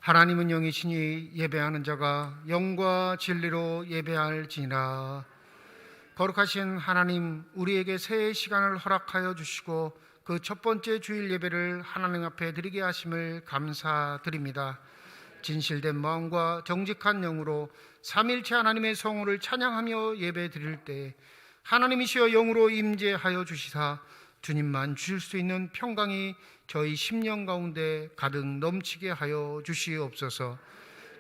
하나님은 영이시니 예배하는 자가 영과 진리로 예배할지니라. 거룩하신 하나님, 우리에게 새해 시간을 허락하여 주시고 그 첫 번째 주일 예배를 하나님 앞에 드리게 하심을 감사드립니다. 진실된 마음과 정직한 영으로 삼일체 하나님의 성호를 찬양하며 예배 드릴 때 하나님이시여 영으로 임재하여 주시사 주님만 주실 수 있는 평강이 저희 심령 가운데 가득 넘치게 하여 주시옵소서.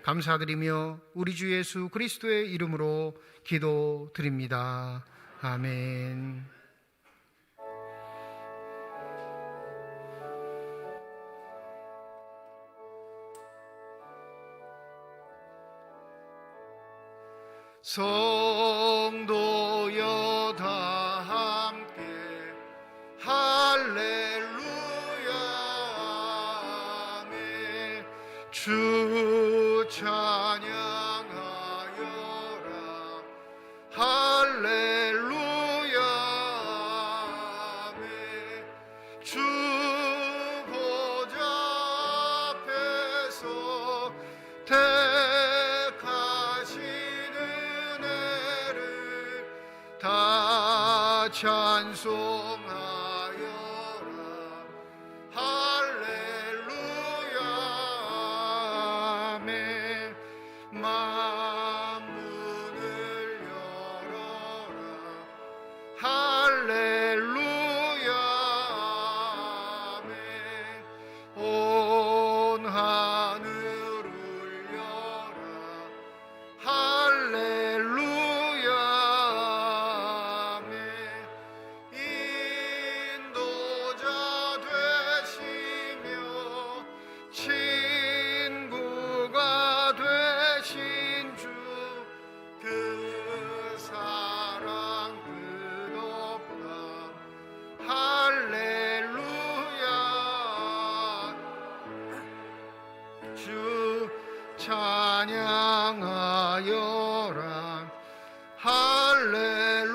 감사드리며 우리 주 예수 그리스도의 이름으로 기도드립니다. 아멘. 성도여 다 함께 할렐루야 아멘. 주 찬양하여라 할렐루야 아멘. 주 보좌 앞에서 다 찬송하여라 할렐루야 아멘. 만문을 열어라 할렐루야 아멘. 온 하늘 울려라 할렐루야 친구가 되신 주 그 사랑 끝없다 할렐루야. 주 찬양하여라 할렐루야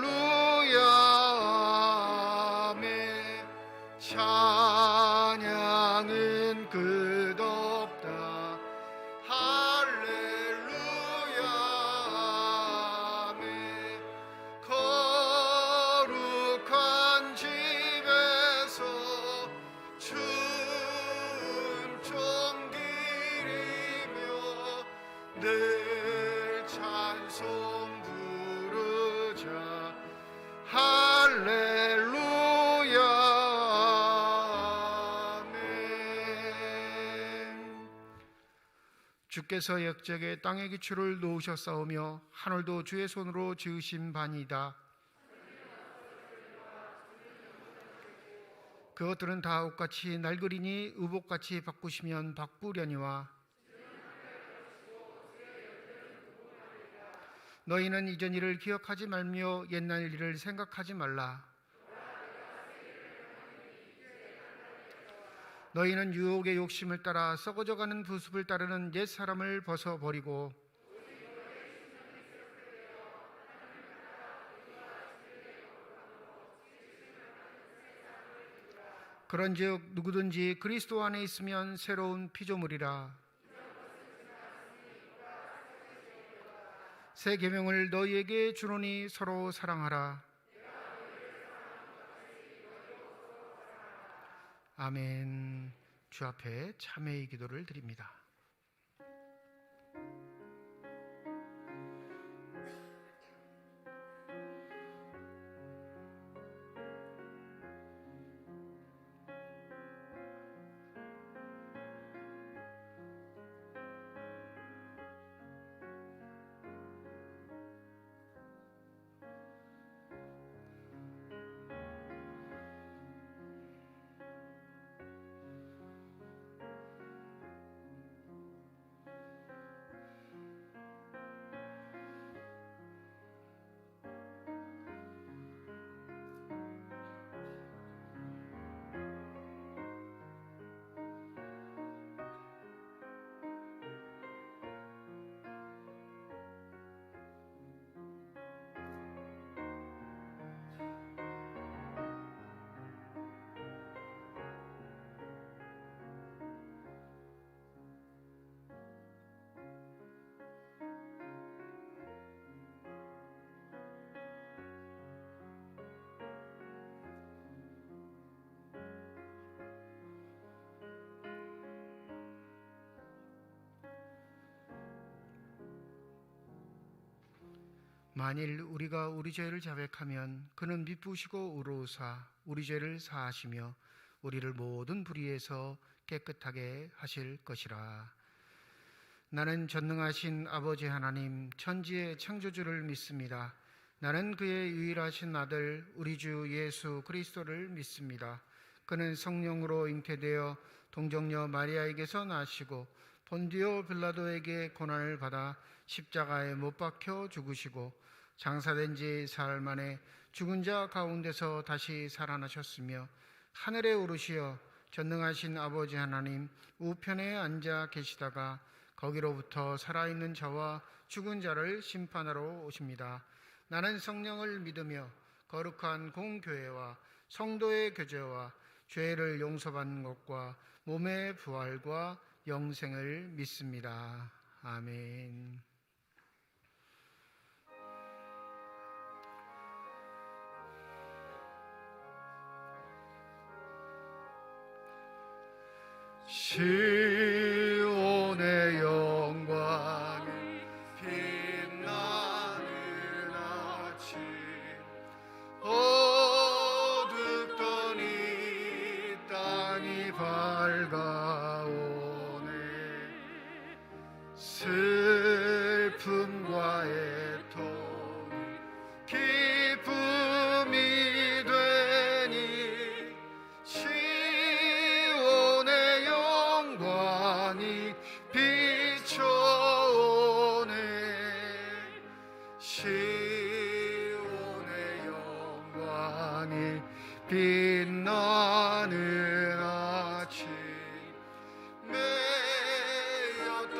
아멘. 찬양은 끝없다 할렐루야 아멘. 거룩한 집에서 춤좀 기리며 늘 찬송 부르자 할렐루야. 주께서 역적에 땅의 기초를 놓으셨사오며 하늘도 주의 손으로 지으신 바니이다. 그것들은 다 옷같이 낡으리니 의복같이 바꾸시면 바꾸려니와 너희는 이전 일을 기억하지 말며 옛날 일을 생각하지 말라. 너희는 유혹의 욕심을 따라 썩어져가는 부습을 따르는 옛사람을 벗어버리고 그런즉 누구든지 그리스도 안에 있으면 새로운 피조물이라. 새 계명을 너희에게 주노니 서로 사랑하라. 아멘. 주 앞에 참회의 기도를 드립니다. 만일 우리가 우리 죄를 자백하면 그는 미쁘시고 의로우사 우리 죄를 사하시며 우리를 모든 불의에서 깨끗하게 하실 것이라. 나는 전능하신 아버지 하나님 천지의 창조주를 믿습니다. 나는 그의 유일하신 아들 우리 주 예수 그리스도를 믿습니다. 그는 성령으로 잉태되어 동정녀 마리아에게서 나시고 본디오 빌라도에게 고난을 받아 십자가에 못 박혀 죽으시고 장사된 지 사흘 만에 죽은 자 가운데서 다시 살아나셨으며 하늘에 오르시어 전능하신 아버지 하나님 우편에 앉아 계시다가 거기로부터 살아있는 자와 죽은 자를 심판하러 오십니다. 나는 성령을 믿으며 거룩한 공교회와 성도의 교제와 죄를 용서받는 것과 몸의 부활과 영생을 믿습니다. 아멘. 시온의 영광이 빛나는 아침 어둡던 이 땅이 밝아오네. 슬픔과 애통이 기쁨이 되니 시온의 영광이 비춰오네. 시온의 영광이 빛나는 아침 매였던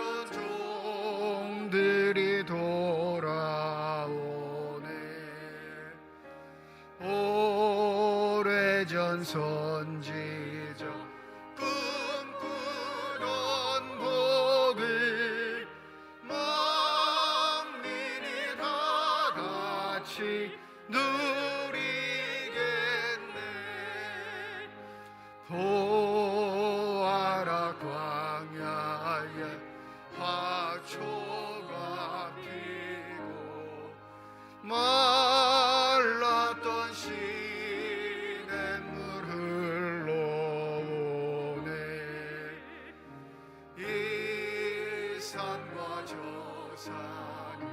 종들이 돌아오네. 오래전 선지자 꿈꾸던 복을 만민이 다 같이 누리겠네. 보아라 광야에 화초가 피고 말랐던 시냇물 흘러오네. 이 산과 저 산이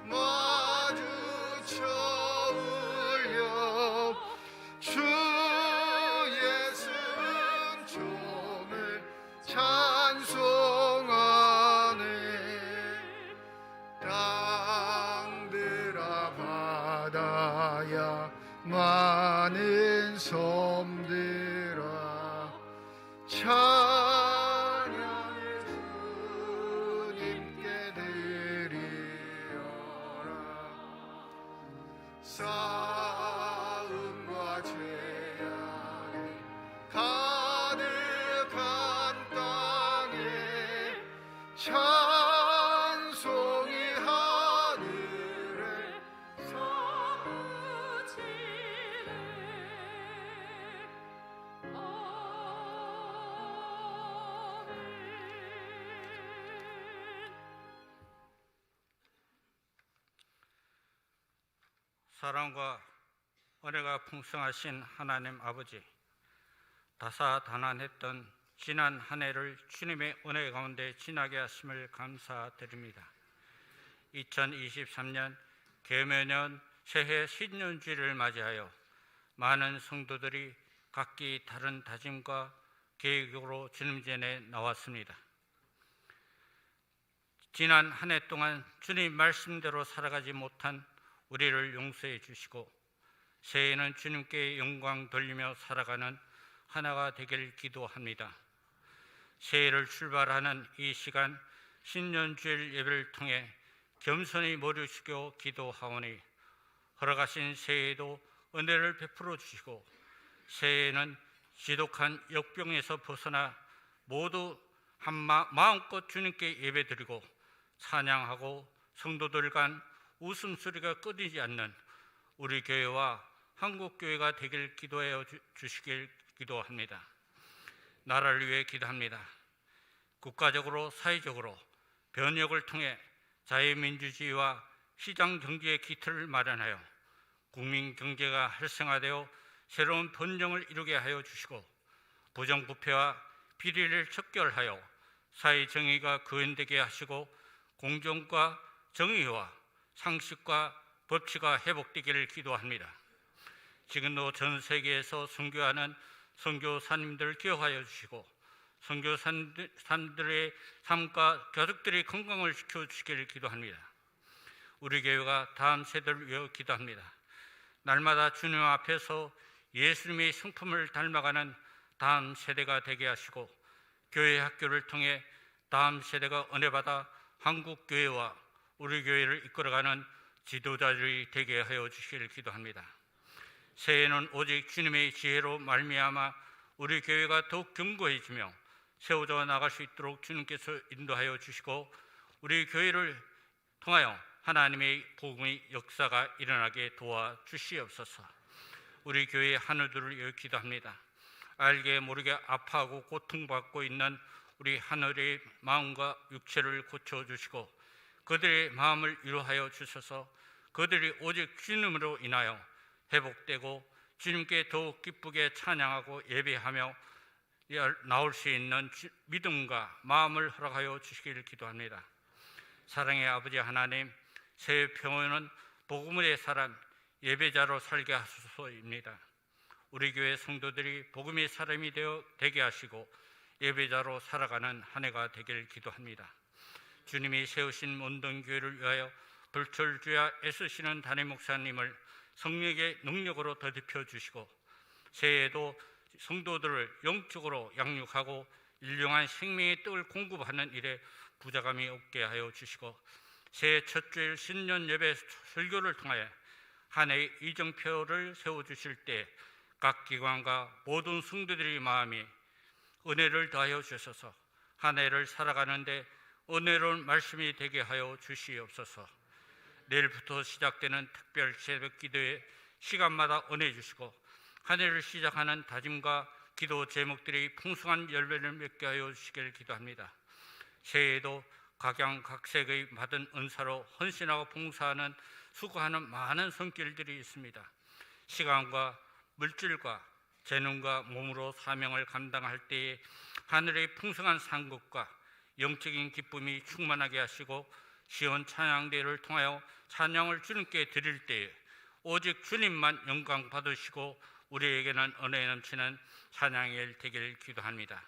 마주쳐 울려 주 예수 은총을 찬송하네. 땅들아 바다야 많은 섬들아 찬양을 주님께 드리어라. 싸움과 죄악이 가득한 땅에 찬송이 하늘에 서지네. 사랑과 은혜가 풍성하신 하나님 아버지, 다사다난했던 지난 한 해를 주님의 은혜 가운데 지나게 하심을 감사드립니다. 2023년 계매년 새해 신년주일을 맞이하여 많은 성도들이 각기 다른 다짐과 계획으로 주님 전에 나왔습니다. 지난 한 해 동안 주님 말씀대로 살아가지 못한 우리를 용서해 주시고 새해에는 주님께 영광 돌리며 살아가는 하나가 되길 기도합니다. 새해를 출발하는 이 시간 신년주일 예배를 통해 겸손히 머리 숙여 기도하오니 허락하신 새해에도 은혜를 베풀어 주시고 새해에는 지독한 역병에서 벗어나 모두 마음껏 주님께 예배드리고 찬양하고 성도들 간 웃음소리가 끊이지 않는 우리 교회와 한국교회가 되길 기도하여 주시길 기도합니다. 나라를 위해 기도합니다. 국가적으로 사회적으로 변혁을 통해 자유민주주의와 시장 경제의 기틀을 마련하여 국민 경제가 활성화되어 새로운 번영을 이루게 하여 주시고, 부정부패와 비리를 척결하여 사회 정의가 구현되게 하시고, 공정과 정의와 상식과 법치가 회복되기를 기도합니다. 지금도 전 세계에서 선교하는 선교사님들을 기억하여 주시고, 선교사님들의 삶과 가족들의 건강을 지켜주시기를 기도합니다. 우리 교회가 다음 세대를 위해 기도합니다. 날마다 주님 앞에서 예수님의 성품을 닮아가는 다음 세대가 되게 하시고, 교회 학교를 통해 다음 세대가 은혜받아 한국 교회와 우리 교회를 이끌어가는 지도자들이 되게 하여 주시기를 기도합니다. 새해는 오직 주님의 지혜로 말미암아 우리 교회가 더욱 견고해지며 세워져 나갈 수 있도록 주님께서 인도하여 주시고, 우리 교회를 통하여 하나님의 복음의 역사가 일어나게 도와주시옵소서. 우리 교회의 하늘들을 위해 기도합니다. 알게 모르게 아파하고 고통받고 있는 우리 하늘의 마음과 육체를 고쳐주시고, 그들의 마음을 위로하여 주셔서 그들이 오직 주님으로 인하여 회복되고 주님께 더욱 기쁘게 찬양하고 예배하며 나올 수 있는 믿음과 마음을 허락하여 주시기를 기도합니다. 사랑의 아버지 하나님, 새해 평화는 복음의 사람, 예배자로 살게 하소서입니다. 우리 교회 성도들이 복음의 사람이 되게 하시고 예배자로 살아가는 한 해가 되기를 기도합니다. 주님이 세우신 모든 교회를 위하여 불철주야 애쓰시는 담임 목사님을 성령의 능력으로 더딥혀 주시고, 새해에도 성도들을 영적으로 양육하고 일용한 생명의 떡을 공급하는 일에 부자감이 없게 하여 주시고, 새해 첫 주일 신년 예배 설교를 통하여 한 해의 이정표를 세워주실 때 각 기관과 모든 성도들의 마음이 은혜를 더하여 주셔서 한 해를 살아가는데 은혜로운 말씀이 되게 하여 주시옵소서. 내일부터 시작되는 특별 새벽 기도에 시간마다 은혜 주시고, 한 해를 시작하는 다짐과 기도 제목들이 풍성한 열매를 맺게 하여 주시기를 기도합니다. 새해에도 각양각색의 받은 은사로 헌신하고 봉사하는 수고하는 많은 손길들이 있습니다. 시간과 물질과 재능과 몸으로 사명을 감당할 때에 하늘의 풍성한 상급과 영적인 기쁨이 충만하게 하시고, 시온 찬양대를 통하여 찬양을 주님께 드릴 때에 오직 주님만 영광 받으시고 우리에게는 은혜 넘치는 찬양의 일 되기를 기도합니다.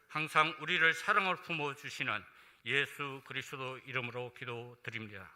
항상 우리를 사랑을 품어주시는 예수 그리스도 이름으로 기도드립니다.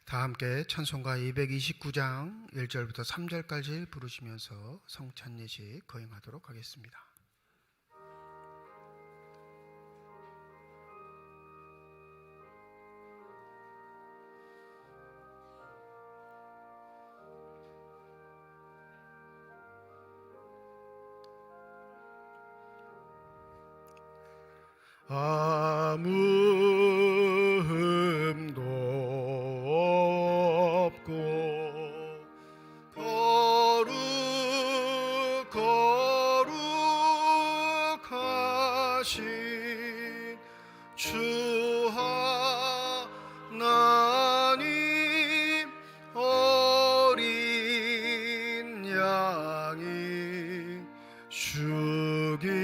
다 함께 찬송가 229장 1절부터 3절까지 부르시면서 성찬 예식 거행하도록 하겠습니다. 아무 흠도 없고 거룩하신 주 하나님, 어린 양이 죽임을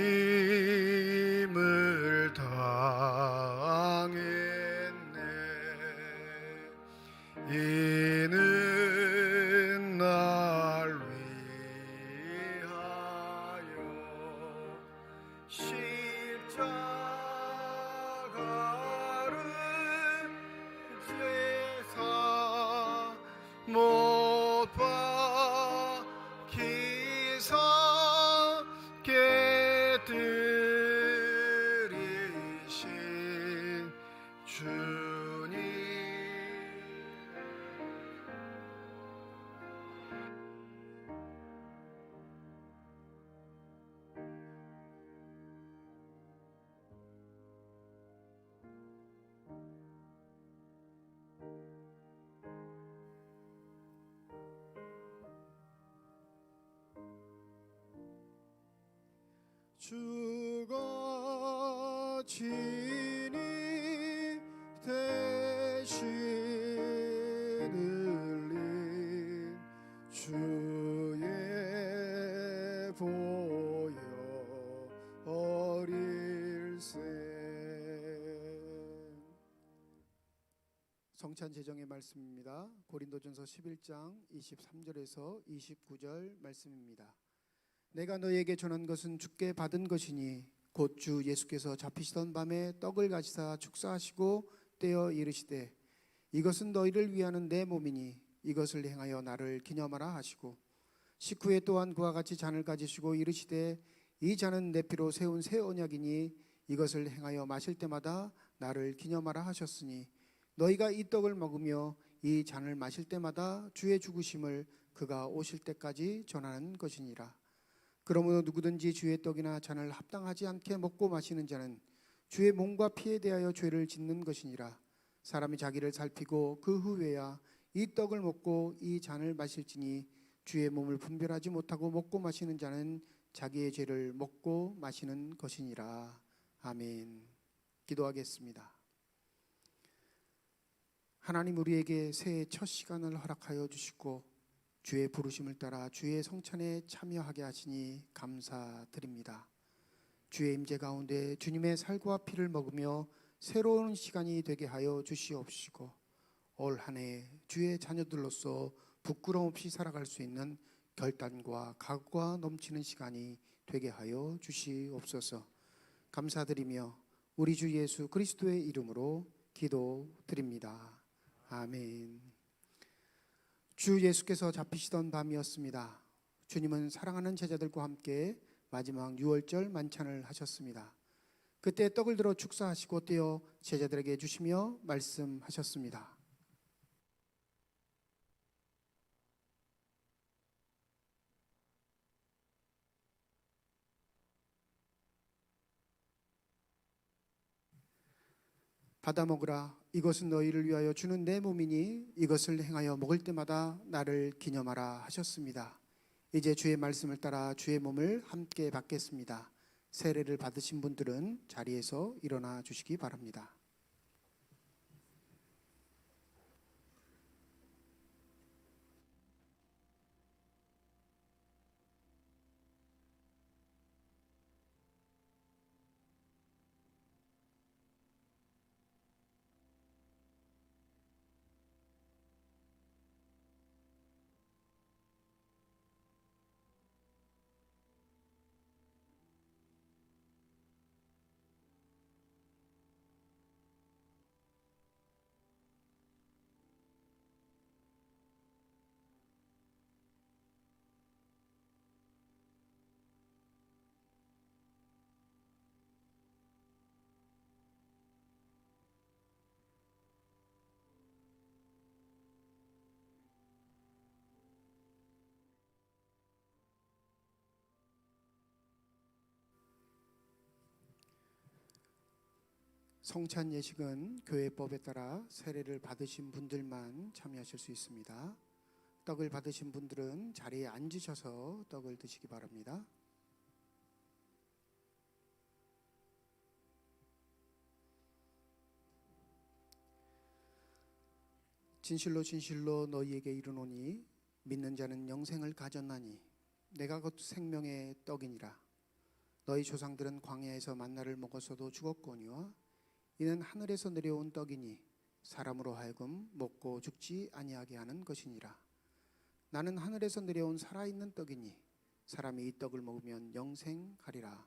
당했네. 이는 날 위하여 십자가를 제사 주가 진이 되시느니 주의 보여 어릴세. 성찬 제정의 말씀입니다. 고린도전서 11장 23절에서 29절 말씀입니다. 내가 너희에게 전한 것은 주께 받은 것이니 곧 주 예수께서 잡히시던 밤에 떡을 가지사 축사하시고 떼어 이르시되 이것은 너희를 위하는 내 몸이니 이것을 행하여 나를 기념하라 하시고 식후에 또한 그와 같이 잔을 가지시고 이르시되 이 잔은 내 피로 세운 새 언약이니 이것을 행하여 마실 때마다 나를 기념하라 하셨으니 너희가 이 떡을 먹으며 이 잔을 마실 때마다 주의 죽으심을 그가 오실 때까지 전하는 것이니라. 그러므로 누구든지 주의 떡이나 잔을 합당하지 않게 먹고 마시는 자는 주의 몸과 피에 대하여 죄를 짓는 것이니라. 사람이 자기를 살피고 그 후에야 이 떡을 먹고 이 잔을 마실지니 주의 몸을 분별하지 못하고 먹고 마시는 자는 자기의 죄를 먹고 마시는 것이니라. 아멘. 기도하겠습니다. 하나님, 우리에게 새해 첫 시간을 허락하여 주시고 주의 부르심을 따라 주의 성찬에 참여하게 하시니 감사드립니다. 주의 임재 가운데 주님의 살과 피를 먹으며 새로운 시간이 되게 하여 주시옵시고 올 한 해 주의 자녀들로서 부끄러움 없이 살아갈 수 있는 결단과 각오가 넘치는 시간이 되게 하여 주시옵소서. 감사드리며 우리 주 예수 그리스도의 이름으로 기도드립니다. 아멘. 주 예수께서 잡히시던 밤이었습니다. 주님은 사랑하는 제자들과 함께 마지막 유월절 만찬을 하셨습니다. 그때 떡을 들어 축사하시고 떼어 제자들에게 주시며 말씀하셨습니다. 받아 먹으라. 이것은 너희를 위하여 주는 내 몸이니 이것을 행하여 먹을 때마다 나를 기념하라 하셨습니다. 이제 주의 말씀을 따라 주의 몸을 함께 받겠습니다. 세례를 받으신 분들은 자리에서 일어나 주시기 바랍니다. 성찬 예식은 교회법에 따라 세례를 받으신 분들만 참여하실 수 있습니다. 떡을 받으신 분들은 자리에 앉으셔서 떡을 드시기 바랍니다. 진실로 진실로 너희에게 이르노니 믿는 자는 영생을 가졌나니 내가 곧 생명의 떡이니라. 너희 조상들은 광야에서 만나를 먹었어도 죽었거니와 이는 하늘에서 내려온 떡이니 사람으로 하여금 먹고 죽지 아니하게 하는 것이니라. 나는 하늘에서 내려온 살아있는 떡이니 사람이 이 떡을 먹으면 영생하리라.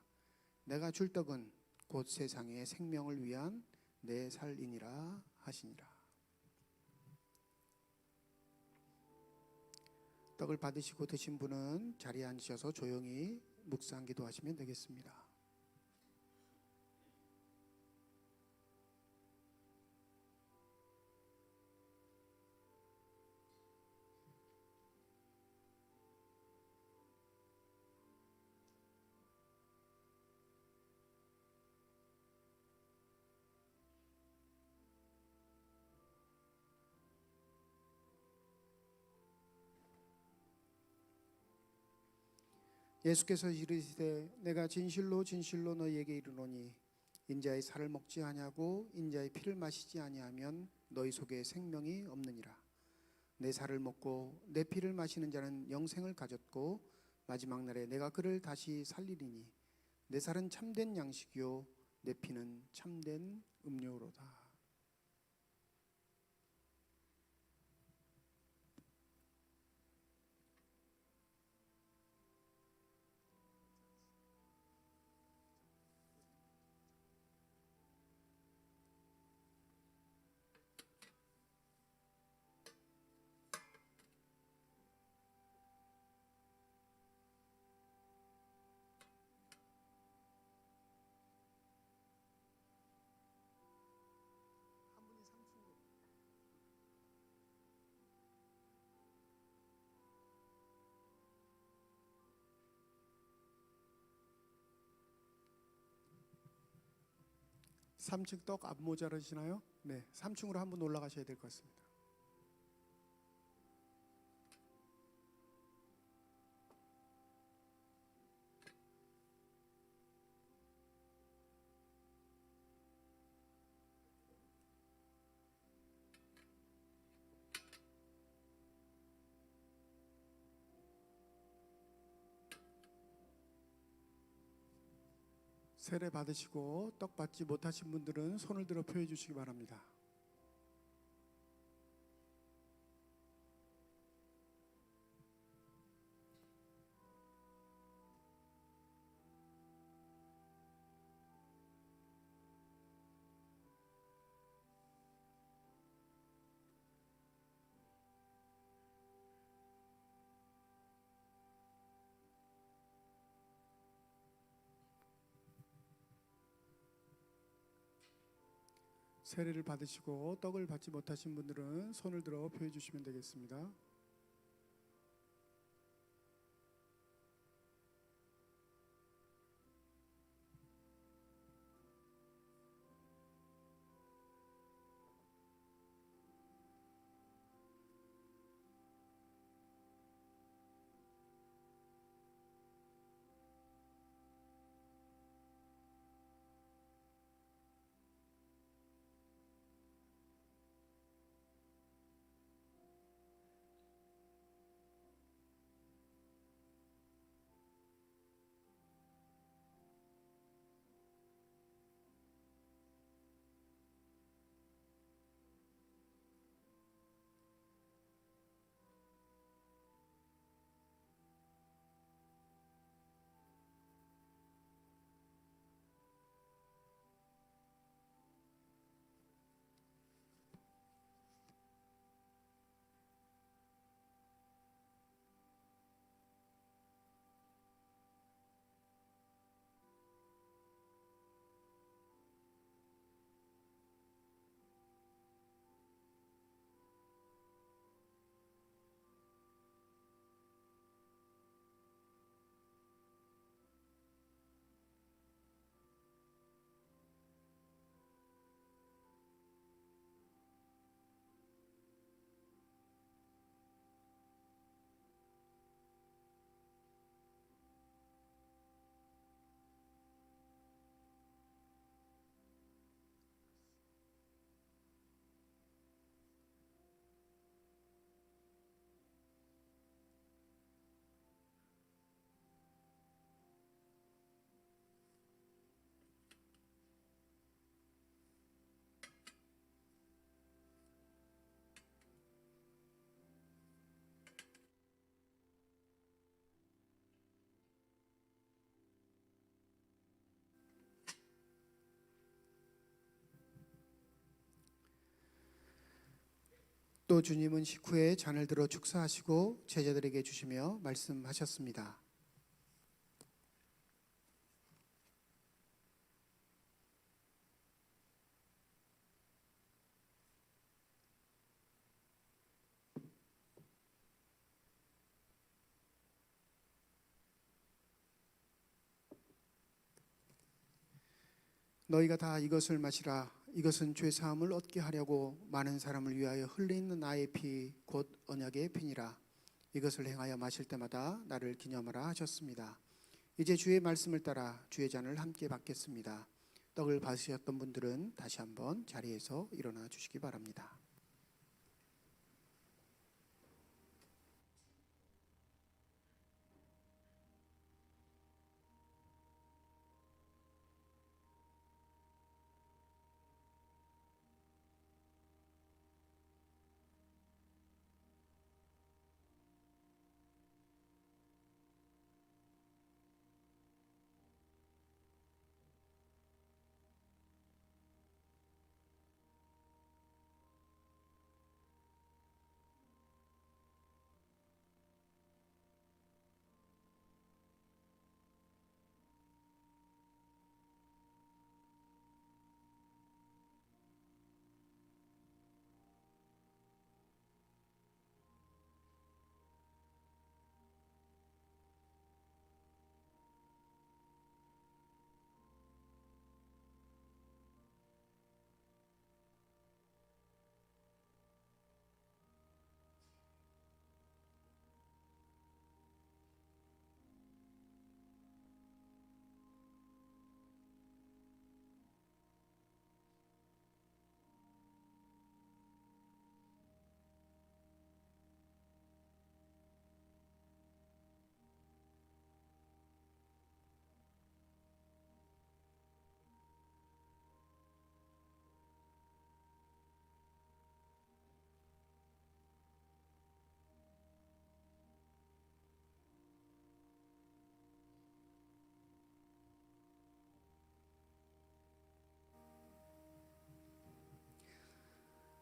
내가 줄 떡은 곧 세상의 생명을 위한 내 살이니라 하시니라. 떡을 받으시고 드신 분은 자리에 앉으셔서 조용히 묵상 기도하시면 되겠습니다. 예수께서 이르시되 내가 진실로 진실로 너희에게 이르노니 인자의 살을 먹지 아니하고 인자의 피를 마시지 아니하면 너희 속에 생명이 없느니라. 내 살을 먹고 내 피를 마시는 자는 영생을 가졌고 마지막 날에 내가 그를 다시 살리리니 내 살은 참된 양식이요 내 피는 참된 음료로다. 삼층 떡 안 모자라시나요? 네, 3층으로 한번 올라가셔야 될 것 같습니다. 세례 받으시고 떡 받지 못하신 분들은 손을 들어 표해 주시기 바랍니다. 세례를 받으시고 떡을 받지 못하신 분들은 손을 들어 표해 주시면 되겠습니다. 또 주님은 식후에 잔을 들어 축사하시고 제자들에게 주시며 말씀하셨습니다. 너희가 다 이것을 마시라. 이것은 죄 사함을 얻게 하려고 많은 사람을 위하여 흘리는 나의 피 곧 언약의 피니라. 이것을 행하여 마실 때마다 나를 기념하라 하셨습니다. 이제 주의 말씀을 따라 주의 잔을 함께 받겠습니다. 떡을 받으셨던 분들은 다시 한번 자리에서 일어나 주시기 바랍니다.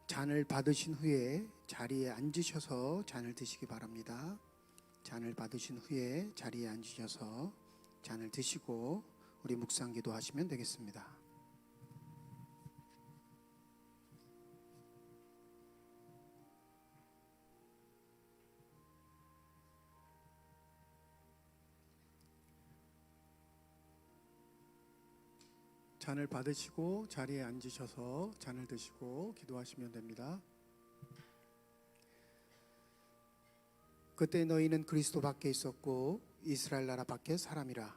잔을 받으신 후에 자리에 앉으셔서 잔을 드시기 바랍니다. 잔을 받으신 후에 자리에 앉으셔서 잔을 드시고 우리 묵상 기도하시면 되겠습니다. 잔을 받으시고 자리에 앉으셔서 잔을 드시고 기도하시면 됩니다. 그때 너희는 그리스도 밖에 있었고 이스라엘 나라 밖에 사람이라.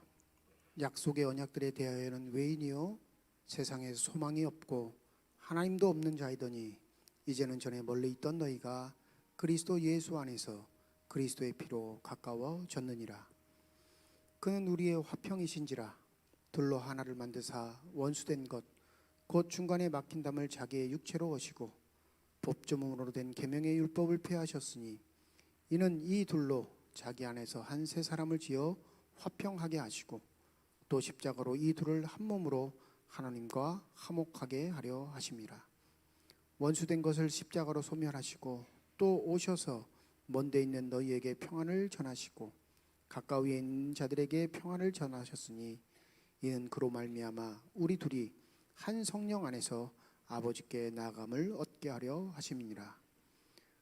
약속의 언약들에 대하여는 외인이요 세상에 소망이 없고 하나님도 없는 자이더니 이제는 전에 멀리 있던 너희가 그리스도 예수 안에서 그리스도의 피로 가까워졌느니라. 그는 우리의 화평이신지라. 둘로 하나를 만드사 원수된 것 곧 중간에 막힌 담을 자기의 육체로 오시고 법조문으로 된 계명의 율법을 폐하셨으니 이는 이 둘로 자기 안에서 한 세 사람을 지어 화평하게 하시고 또 십자가로 이 둘을 한 몸으로 하나님과 화목하게 하려 하심이라. 원수된 것을 십자가로 소멸하시고 또 오셔서 먼데 있는 너희에게 평안을 전하시고 가까이에 있는 자들에게 평안을 전하셨으니 이는 그로 말미암아 우리 둘이 한 성령 안에서 아버지께 나아감을 얻게 하려 하심이니라.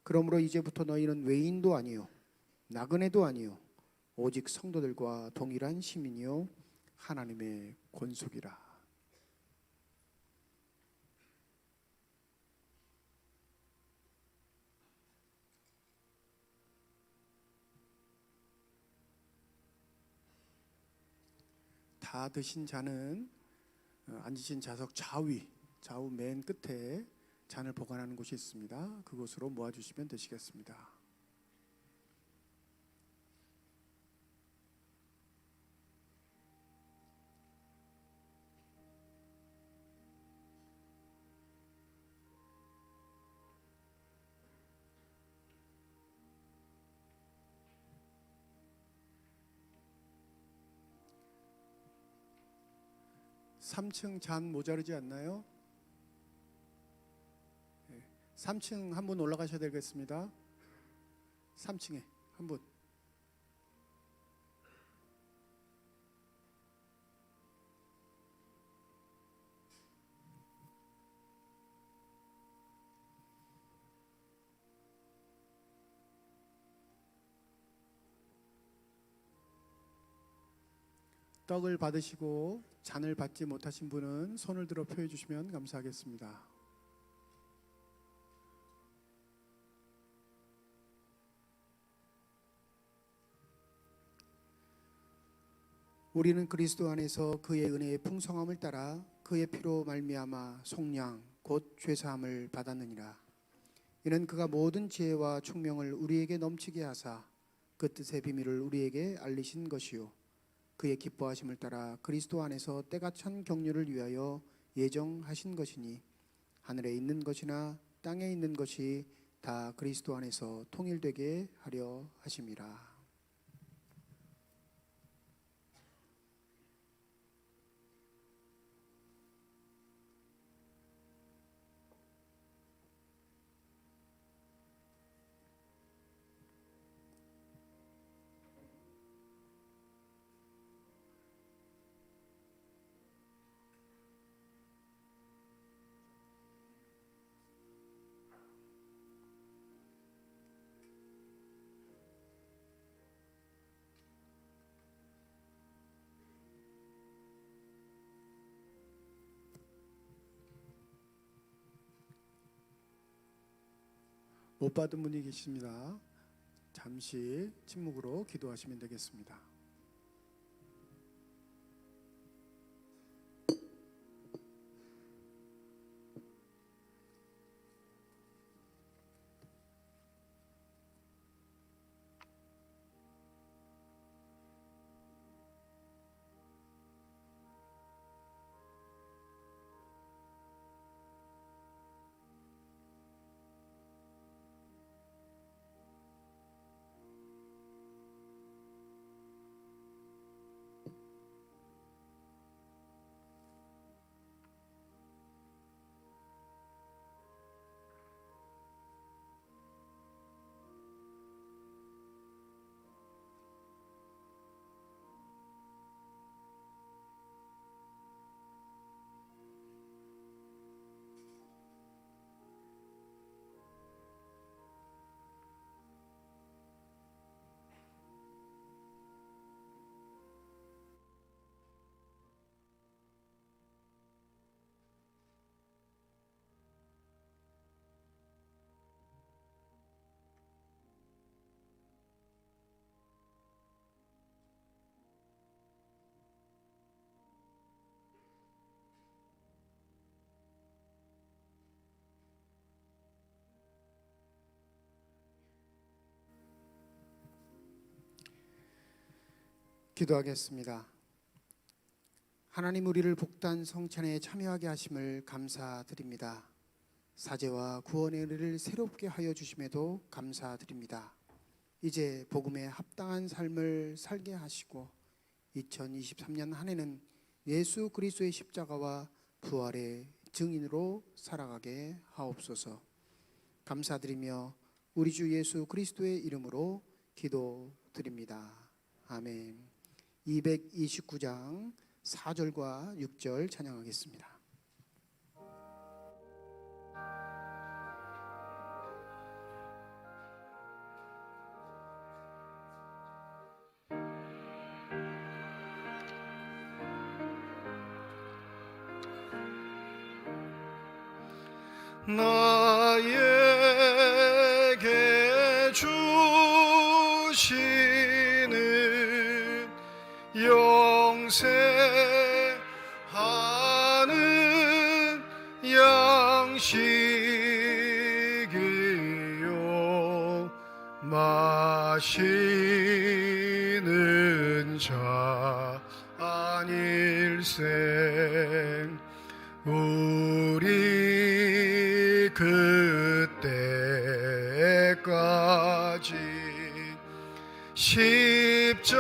그러므로 이제부터 너희는 외인도 아니요 나그네도 아니요 오직 성도들과 동일한 시민이요 하나님의 권속이라. 다 드신 잔은 앉으신 좌석 좌우 맨 끝에 잔을 보관하는 곳이 있습니다. 그곳으로 모아주시면 되시겠습니다. (3층) 잔 모자르지 않나요? 3층 한 분 올라가셔야 되겠습니다. 3층에 한 분. 떡을 받으시고 잔을 받지 못하신 분은 손을 들어 표해 주시면 감사하겠습니다. 우리는 그리스도 안에서 그의 은혜의 풍성함을 따라 그의 피로 말미암아 속량 곧 죄사함을 받았느니라. 이는 그가 모든 지혜와 총명을 우리에게 넘치게 하사 그 뜻의 비밀을 우리에게 알리신 것이요 그의 기뻐하심을 따라 그리스도 안에서 때가 찬 경륜을 위하여 예정하신 것이니 하늘에 있는 것이나 땅에 있는 것이 다 그리스도 안에서 통일되게 하려 하심이라. 못 받은 분이 계십니다. 잠시 침묵으로 기도하시면 되겠습니다. 기도하겠습니다. 하나님, 우리를 복단 성찬에 참여하게 하심을 감사드립니다. 사죄와 구원의 은혜를 새롭게 하여 주심에도 감사드립니다. 이제 복음에 합당한 삶을 살게 하시고 2023년 한 해는 예수 그리스도의 십자가와 부활의 증인으로 살아가게 하옵소서. 감사드리며 우리 주 예수 그리스도의 이름으로 기도드립니다. 아멘. 229장 4절과 6절 찬양하겠습니다. 나에게 주시는 영생하는 양식이요 마시는 자 아닐생 우리 그때까지 십자가를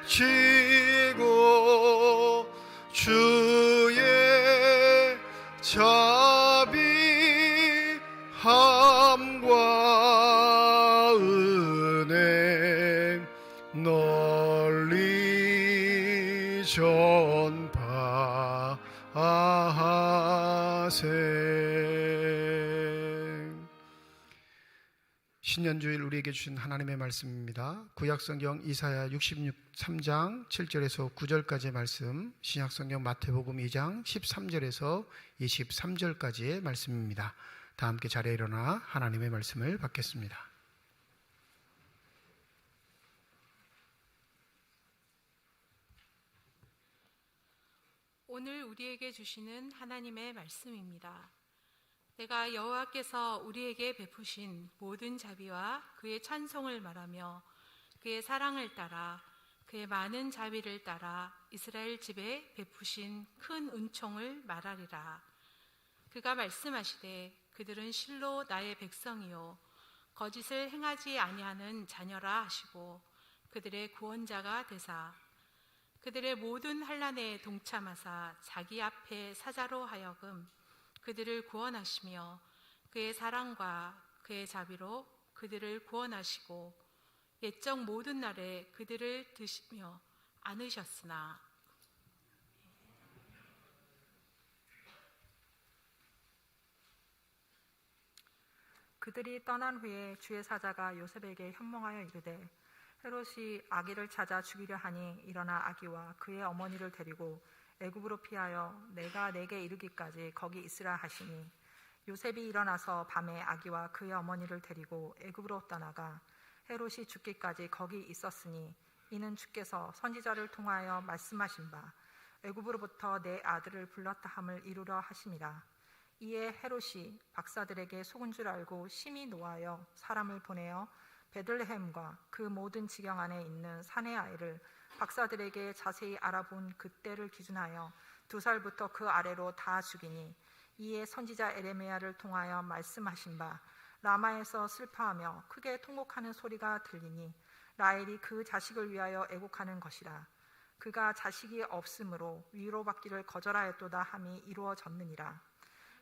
지고 주의 자비함과 은혜 널리 전파하세. 신년주일 우리에게 주신 하나님의 말씀입니다. 구약성경 이사야 63장 7절에서 9절까지의 말씀, 신약성경 마태복음 2장 13절에서 23절까지의 말씀입니다. 다 함께 자리에 일어나 하나님의 말씀을 받겠습니다. 오늘 우리에게 주시는 하나님의 말씀입니다. 내가 여호와께서 우리에게 베푸신 모든 자비와 그의 찬송을 말하며 그의 사랑을 따라 그의 많은 자비를 따라 이스라엘 집에 베푸신 큰 은총을 말하리라. 그가 말씀하시되 그들은 실로 나의 백성이요 거짓을 행하지 아니하는 자녀라 하시고 그들의 구원자가 되사 그들의 모든 환난에 동참하사 자기 앞에 사자로 하여금 그들을 구원하시며 그의 사랑과 그의 자비로 그들을 구원하시고 옛적 모든 날에 그들을 드시며 안으셨으나 그들이 떠난 후에 주의 사자가 요셉에게 현몽하여 이르되 헤롯이 아기를 찾아 죽이려 하니 일어나 아기와 그의 어머니를 데리고 애굽으로 피하여 내가 내게 이르기까지 거기 있으라 하시니 요셉이 일어나서 밤에 아기와 그의 어머니를 데리고 애굽으로 떠나가 헤롯이 죽기까지 거기 있었으니 이는 주께서 선지자를 통하여 말씀하신 바 애굽으로부터 내 아들을 불렀다 함을 이루려 하심이라. 이에 헤롯이 박사들에게 속은 줄 알고 심히 노하여 사람을 보내어 베들레헴과 그 모든 지경 안에 있는 사내 아이를 박사들에게 자세히 알아본 그때를 기준하여 2살부터 그 아래로 다 죽이니 이에 선지자 에레미야를 통하여 말씀하신 바 라마에서 슬퍼하며 크게 통곡하는 소리가 들리니 라헬이 그 자식을 위하여 애곡하는 것이라. 그가 자식이 없으므로 위로받기를 거절하였도다 함이 이루어졌느니라.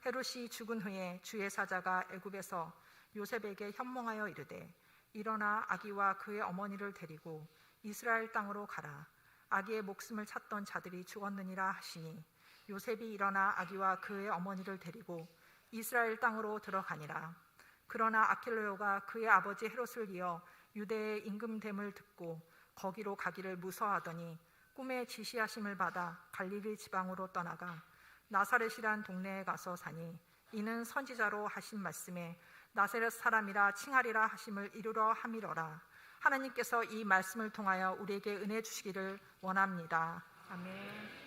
헤롯이 죽은 후에 주의 사자가 애굽에서 요셉에게 현몽하여 이르되 일어나 아기와 그의 어머니를 데리고 이스라엘 땅으로 가라. 아기의 목숨을 찾던 자들이 죽었느니라 하시니 요셉이 일어나 아기와 그의 어머니를 데리고 이스라엘 땅으로 들어가니라. 그러나 아킬레오가 그의 아버지 헤롯을 이어 유대의 임금됨을 듣고 거기로 가기를 무서워하더니 꿈에 지시하심을 받아 갈릴리 지방으로 떠나가 나사렛이란 동네에 가서 사니 이는 선지자로 하신 말씀에 나사렛 사람이라 칭하리라 하심을 이루러 함이로라. 하나님께서 이 말씀을 통하여 우리에게 은혜 주시기를 원합니다. 아멘.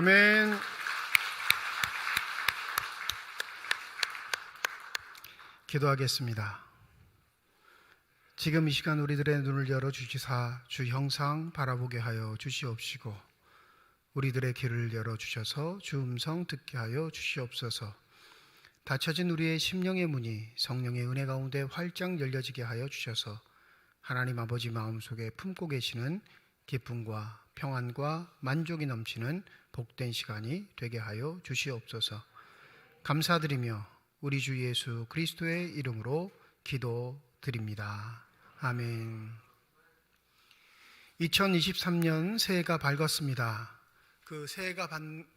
아멘. 기도하겠습니다. 지금 이 시간 우리들의 눈을 열어 주시사 주 형상 바라보게 하여 주시옵시고 우리들의 귀를 열어 주셔서 주 음성 듣게 하여 주시옵소서. 닫혀진 우리의 심령의 문이 성령의 은혜 가운데 활짝 열려지게 하여 주셔서 하나님 아버지 마음속에 품고 계시는 기쁨과 평안과 만족이 넘치는 복된 시간이 되게 하여 주시옵소서. 감사드리며 우리 주 예수 그리스도의 이름으로 기도드립니다. 아멘. 2023년 새해가 밝았습니다. 그 새해가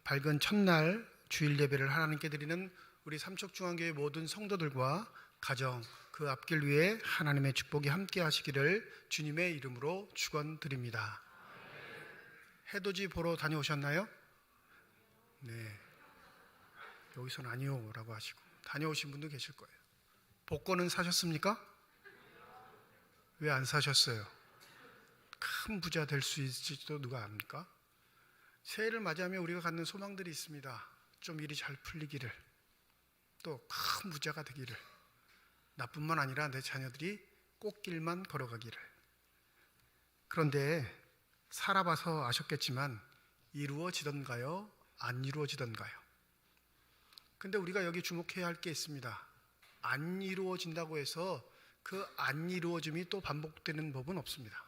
밝은 첫날 주일 예배를 하나님께 드리는 우리 삼척중앙교회 모든 성도들과 가정 그 앞길 위에 하나님의 축복이 함께 하시기를 주님의 이름으로 축원드립니다. 해돋이 보러 다녀오셨나요? 네. 여기서는 아니요라고 하시고 다녀오신 분도 계실 거예요. 복권은 사셨습니까? 왜 안 사셨어요? 큰 부자 될 수 있을지도 누가 압니까? 새해를 맞이하며 우리가 갖는 소망들이 있습니다. 좀 일이 잘 풀리기를, 또 큰 부자가 되기를, 나뿐만 아니라 내 자녀들이 꽃길만 걸어가기를. 그런데 살아봐서 아셨겠지만 이루어지던가요? 안 이루어지던가요? 근데 우리가 여기 주목해야 할 게 있습니다. 안 이루어진다고 해서 그 안 이루어짐이 또 반복되는 법은 없습니다.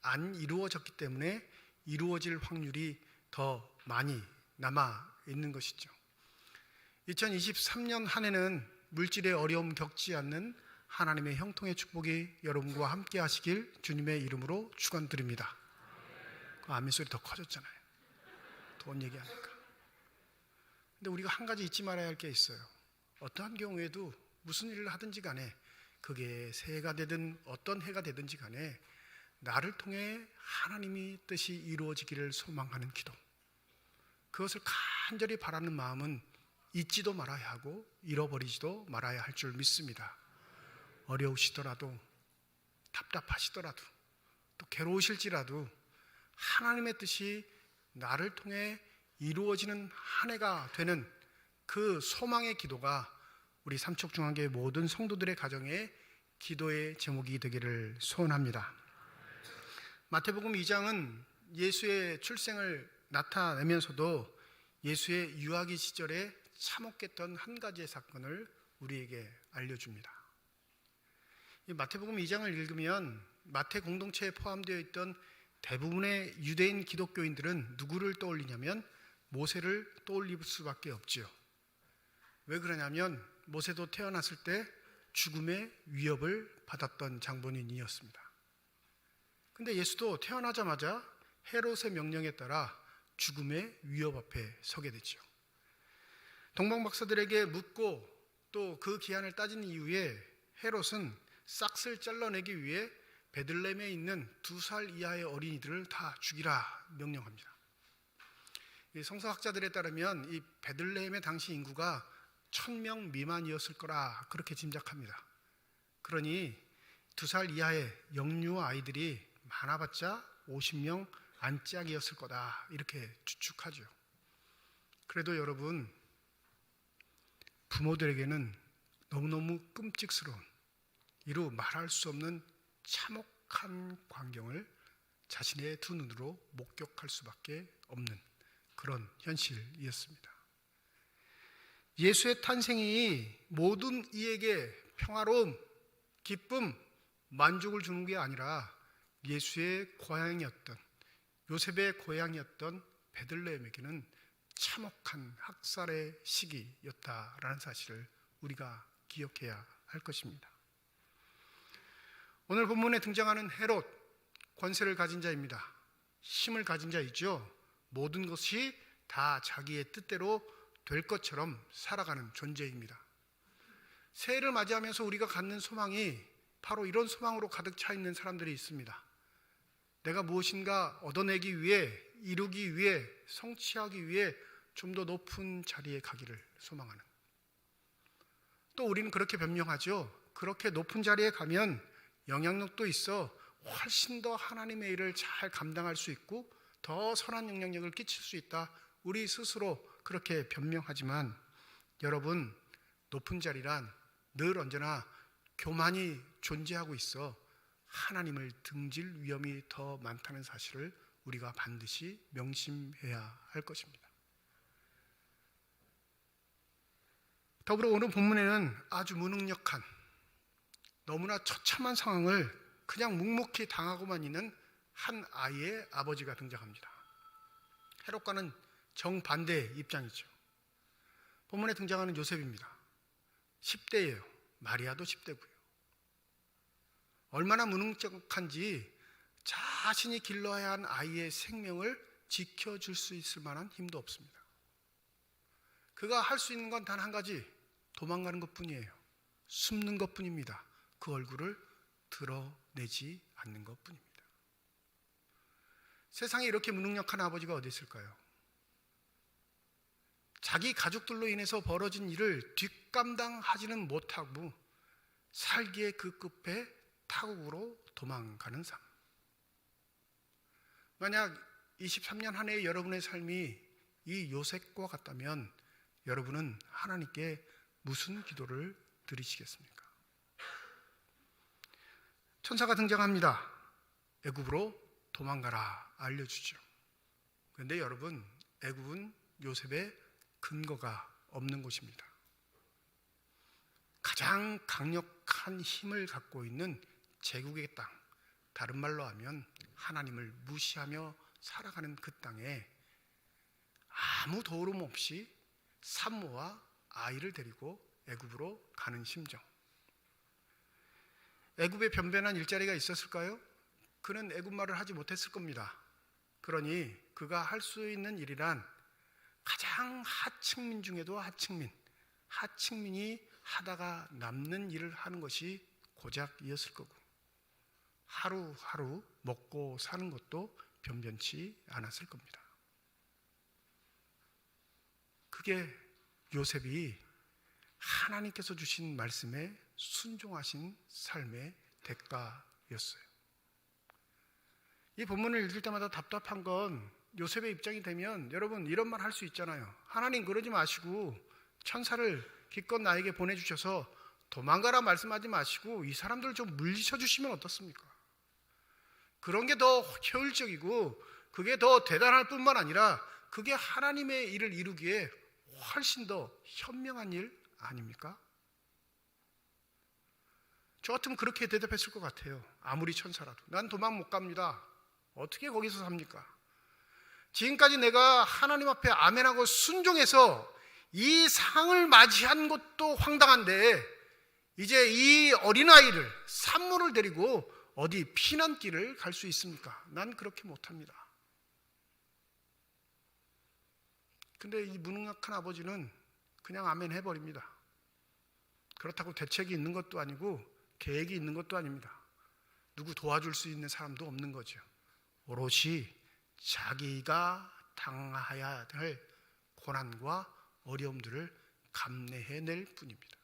안 이루어졌기 때문에 이루어질 확률이 더 많이 남아 있는 것이죠. 2023년 한 해는 물질의 어려움 겪지 않는 하나님의 형통의 축복이 여러분과 함께 하시길 주님의 이름으로 축원드립니다. 그 아멘 소리 더 커졌잖아요. 돈 얘기하니까. 근데 우리가 한 가지 잊지 말아야 할 게 있어요. 어떠한 경우에도 무슨 일을 하든지 간에 그게 새해가 되든 어떤 해가 되든지 간에 나를 통해 하나님의 뜻이 이루어지기를 소망하는 기도, 그것을 간절히 바라는 마음은 잊지도 말아야 하고 잃어버리지도 말아야 할 줄 믿습니다. 어려우시더라도 답답하시더라도 또 괴로우실지라도 하나님의 뜻이 나를 통해 이루어지는 한 해가 되는 그 소망의 기도가 우리 삼척중앙교회 모든 성도들의 가정에 기도의 제목이 되기를 소원합니다. 마태복음 2장은 예수의 출생을 나타내면서도 예수의 유아기 시절에 참혹했던 한 가지의 사건을 우리에게 알려줍니다. 이 마태복음 2장을 읽으면 마태 공동체에 포함되어 있던 대부분의 유대인 기독교인들은 누구를 떠올리냐면 모세를 떠올릴 수밖에 없지요. 왜 그러냐면 모세도 태어났을 때 죽음의 위협을 받았던 장본인이었습니다. 근데 예수도 태어나자마자 헤롯의 명령에 따라 죽음의 위협 앞에 서게 되죠. 동방박사들에게 묻고 또 그 기한을 따진 이후에 헤롯은 싹을 잘라내기 위해 베들레헴에 있는 2살 이하의 어린이들을 다 죽이라 명령합니다. 성서학자들에 따르면 이 베들레헴의 당시 인구가 1000명 미만이었을 거라 그렇게 짐작합니다. 그러니 2살 이하의 영유 아이들이 많아봤자 50명 안짝이었을 거다 이렇게 추측하죠. 그래도 여러분, 부모들에게는 너무너무 끔찍스러운, 이루 말할 수 없는 참혹한 광경을 자신의 두 눈으로 목격할 수밖에 없는 그런 현실이었습니다. 예수의 탄생이 모든 이에게 평화로움, 기쁨, 만족을 주는 게 아니라 예수의 고향이었던, 요셉의 고향이었던 베들레헴에게는 참혹한 학살의 시기였다라는 사실을 우리가 기억해야 할 것입니다. 오늘 본문에 등장하는 헤롯, 권세를 가진 자입니다. 힘을 가진 자이죠. 모든 것이 다 자기의 뜻대로 될 것처럼 살아가는 존재입니다. 새해를 맞이하면서 우리가 갖는 소망이 바로 이런 소망으로 가득 차 있는 사람들이 있습니다. 내가 무엇인가 얻어내기 위해, 이루기 위해, 성취하기 위해 좀 더 높은 자리에 가기를 소망하는. 또 우리는 그렇게 변명하죠. 그렇게 높은 자리에 가면 영향력도 있어 훨씬 더 하나님의 일을 잘 감당할 수 있고 더 선한 영향력을 끼칠 수 있다. 우리 스스로 그렇게 변명하지만 여러분, 높은 자리란 늘 언제나 교만이 존재하고 있어 하나님을 등질 위험이 더 많다는 사실을 우리가 반드시 명심해야 할 것입니다. 더불어 오늘 본문에는 아주 무능력한, 너무나 처참한 상황을 그냥 묵묵히 당하고만 있는 한 아이의 아버지가 등장합니다. 헤롯과는 정반대의 입장이죠. 본문에 등장하는 요셉입니다. 10대예요. 마리아도 10대고요. 얼마나 무능력한지 자신이 길러야 한 아이의 생명을 지켜줄 수 있을 만한 힘도 없습니다. 그가 할 수 있는 건 단 한 가지, 도망가는 것뿐이에요. 숨는 것뿐입니다. 그 얼굴을 드러내지 않는 것뿐입니다. 세상에 이렇게 무능력한 아버지가 어디 있을까요? 자기 가족들로 인해서 벌어진 일을 뒷감당하지는 못하고 살기의 그 끝에 타국으로 도망가는 삶. 만약 23년 한 해의 여러분의 삶이 이 요셉과 같다면 여러분은 하나님께 무슨 기도를 드리시겠습니까? 천사가 등장합니다. 애굽으로 도망가라 알려주죠. 그런데 여러분, 애굽은 요셉의 근거가 없는 곳입니다. 가장 강력한 힘을 갖고 있는 제국의 땅, 다른 말로 하면 하나님을 무시하며 살아가는 그 땅에 아무 도움 없이 산모와 아이를 데리고 애굽으로 가는 심정. 애굽에 변변한 일자리가 있었을까요? 그는 애굽말을 하지 못했을 겁니다. 그러니 그가 할 수 있는 일이란 가장 하층민 중에도 하층민이 하다가 남는 일을 하는 것이 고작이었을 거고, 하루하루 먹고 사는 것도 변변치 않았을 겁니다. 그게 요셉이 하나님께서 주신 말씀에 순종하신 삶의 대가였어요. 이 본문을 읽을 때마다 답답한 건 요셉의 입장이 되면 여러분 이런 말 할 수 있잖아요. 하나님 그러지 마시고 천사를 기껏 나에게 보내주셔서 도망가라 말씀하지 마시고 이 사람들을 좀 물리쳐 주시면 어떻습니까? 그런 게 더 효율적이고 그게 더 대단할 뿐만 아니라 그게 하나님의 일을 이루기에 훨씬 더 현명한 일 아닙니까? 저 같으면 그렇게 대답했을 것 같아요. 아무리 천사라도. 난 도망 못 갑니다. 어떻게 거기서 삽니까? 지금까지 내가 하나님 앞에 아멘하고 순종해서 이 상을 맞이한 것도 황당한데 이제 이 어린아이를, 산모를 데리고 어디 피난길을 갈 수 있습니까? 난 그렇게 못합니다. 근데 이 무능력한 아버지는 그냥 아멘 해버립니다. 그렇다고 대책이 있는 것도 아니고 계획이 있는 것도 아닙니다. 누구 도와줄 수 있는 사람도 없는 거죠. 오롯이 자기가 당해야 할 고난과 어려움들을 감내해낼 뿐입니다.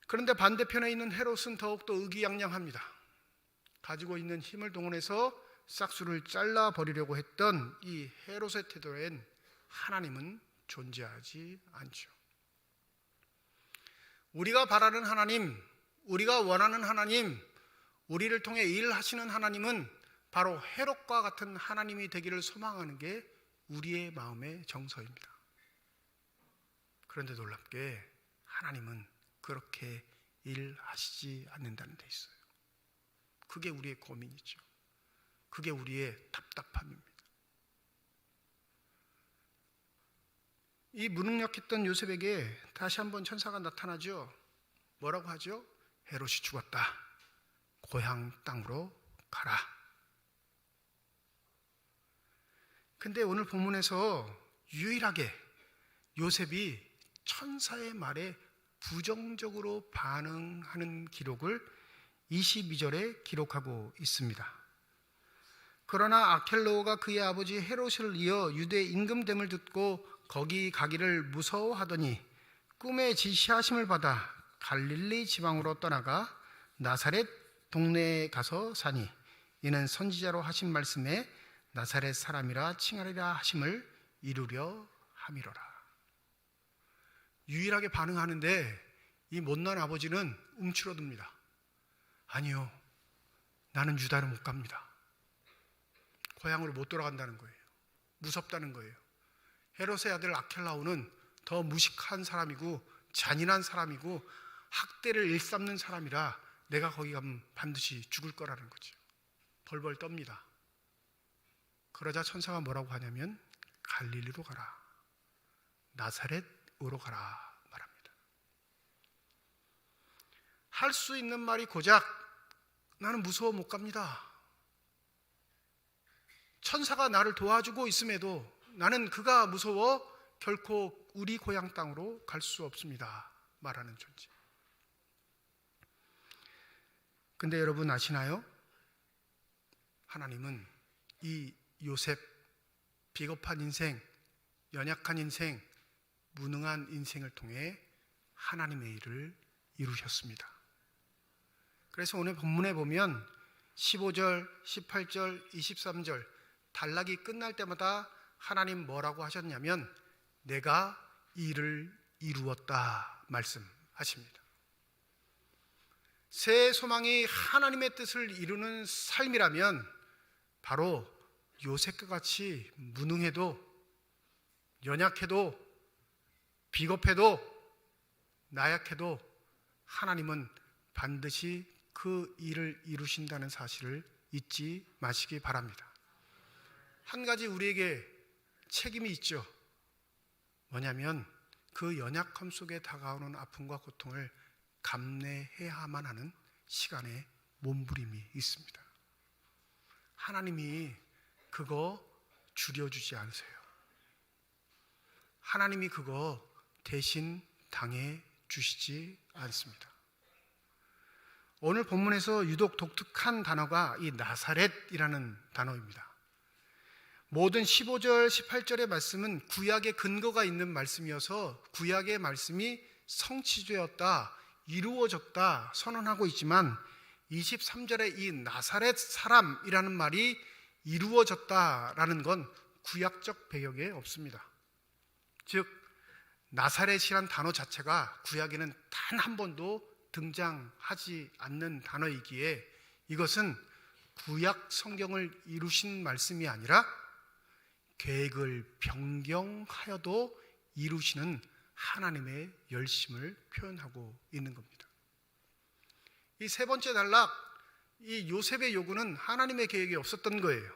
그런데 반대편에 있는 헤롯은 더욱더 의기양양합니다. 가지고 있는 힘을 동원해서 싹수를 잘라버리려고 했던 이 헤롯의 태도엔 하나님은 존재하지 않죠. 우리가 바라는 하나님, 우리가 원하는 하나님, 우리를 통해 일하시는 하나님은 바로 헤롯과 같은 하나님이 되기를 소망하는 게 우리의 마음의 정서입니다. 그런데 놀랍게 하나님은 그렇게 일하시지 않는다는 데 있어요. 그게 우리의 고민이죠. 그게 우리의 답답함입니다. 이 무능력했던 요셉에게 다시 한번 천사가 나타나죠. 뭐라고 하죠? 헤롯이 죽었다. 고향 땅으로 가라. 근데 오늘 본문에서 유일하게 요셉이 천사의 말에 부정적으로 반응하는 기록을 22절에 기록하고 있습니다. 그러나 아켈로가 그의 아버지 헤롯을 이어 유대 임금됨을 듣고 거기 가기를 무서워하더니 꿈에 지시하심을 받아 갈릴리 지방으로 떠나가 나사렛 동네에 가서 사니 이는 선지자로 하신 말씀에 나사렛 사람이라 칭하리라 하심을 이루려 함이로라. 유일하게 반응하는데 이 못난 아버지는 움츠러듭니다. 아니요, 나는 유다로 못 갑니다. 고향으로 못 돌아간다는 거예요. 무섭다는 거예요. 헤롯의 아들 아켈라오는 더 무식한 사람이고 잔인한 사람이고 학대를 일삼는 사람이라 내가 거기 가면 반드시 죽을 거라는 거죠. 벌벌 떱니다. 그러자 천사가 뭐라고 하냐면 갈릴리로 가라, 나사렛으로 가라 말합니다. 할 수 있는 말이 고작 나는 무서워 못 갑니다. 천사가 나를 도와주고 있음에도 나는 그가 무서워 결코 우리 고향 땅으로 갈 수 없습니다 말하는 존재. 근데 여러분 아시나요? 하나님은 이 요셉, 비겁한 인생, 연약한 인생, 무능한 인생을 통해 하나님의 일을 이루셨습니다. 그래서 오늘 본문에 보면 15절, 18절, 23절 단락이 끝날 때마다 하나님 뭐라고 하셨냐면 내가 일을 이루었다 말씀하십니다. 새 소망이 하나님의 뜻을 이루는 삶이라면 바로 요셉과 같이 무능해도 연약해도 비겁해도 나약해도 하나님은 반드시 그 일을 이루신다는 사실을 잊지 마시기 바랍니다. 한 가지 우리에게 책임이 있죠. 뭐냐면 그 연약함 속에 다가오는 아픔과 고통을 감내해야만 하는 시간의 몸부림이 있습니다. 하나님이 그거 줄여주지 않으세요. 하나님이 그거 대신 당해 주시지 않습니다. 오늘 본문에서 유독 독특한 단어가 이 나사렛이라는 단어입니다. 모든 15절, 18절의 말씀은 구약의 근거가 있는 말씀이어서 구약의 말씀이 성취되었다, 이루어졌다 선언하고 있지만 23절의 이 나사렛 사람이라는 말이 이루어졌다라는 건 구약적 배경에 없습니다. 즉 나사렛이란 단어 자체가 구약에는 단 한 번도 등장하지 않는 단어이기에 이것은 구약 성경을 이루신 말씀이 아니라 계획을 변경하여도 이루시는 하나님의 열심을 표현하고 있는 겁니다. 이 세 번째 단락, 이 요셉의 요구는 하나님의 계획이 없었던 거예요.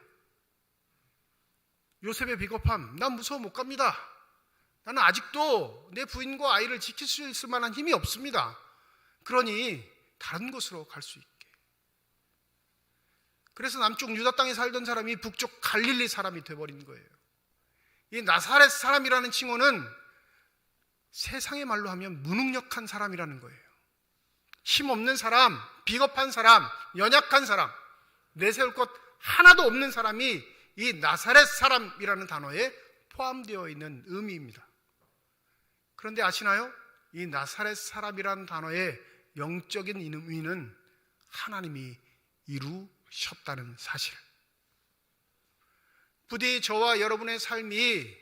요셉의 비겁함, 난 무서워 못 갑니다. 나는 아직도 내 부인과 아이를 지킬 수 있을 만한 힘이 없습니다. 그러니 다른 곳으로 갈 수 있게. 그래서 남쪽 유다 땅에 살던 사람이 북쪽 갈릴리 사람이 되어버린 거예요. 이 나사렛 사람이라는 칭호는 세상의 말로 하면 무능력한 사람이라는 거예요. 힘없는 사람, 비겁한 사람, 연약한 사람, 내세울 것 하나도 없는 사람이 이 나사렛 사람이라는 단어에 포함되어 있는 의미입니다. 그런데 아시나요? 이 나사렛 사람이라는 단어의 영적인 의미는 하나님이 이루셨다는 사실. 부디 저와 여러분의 삶이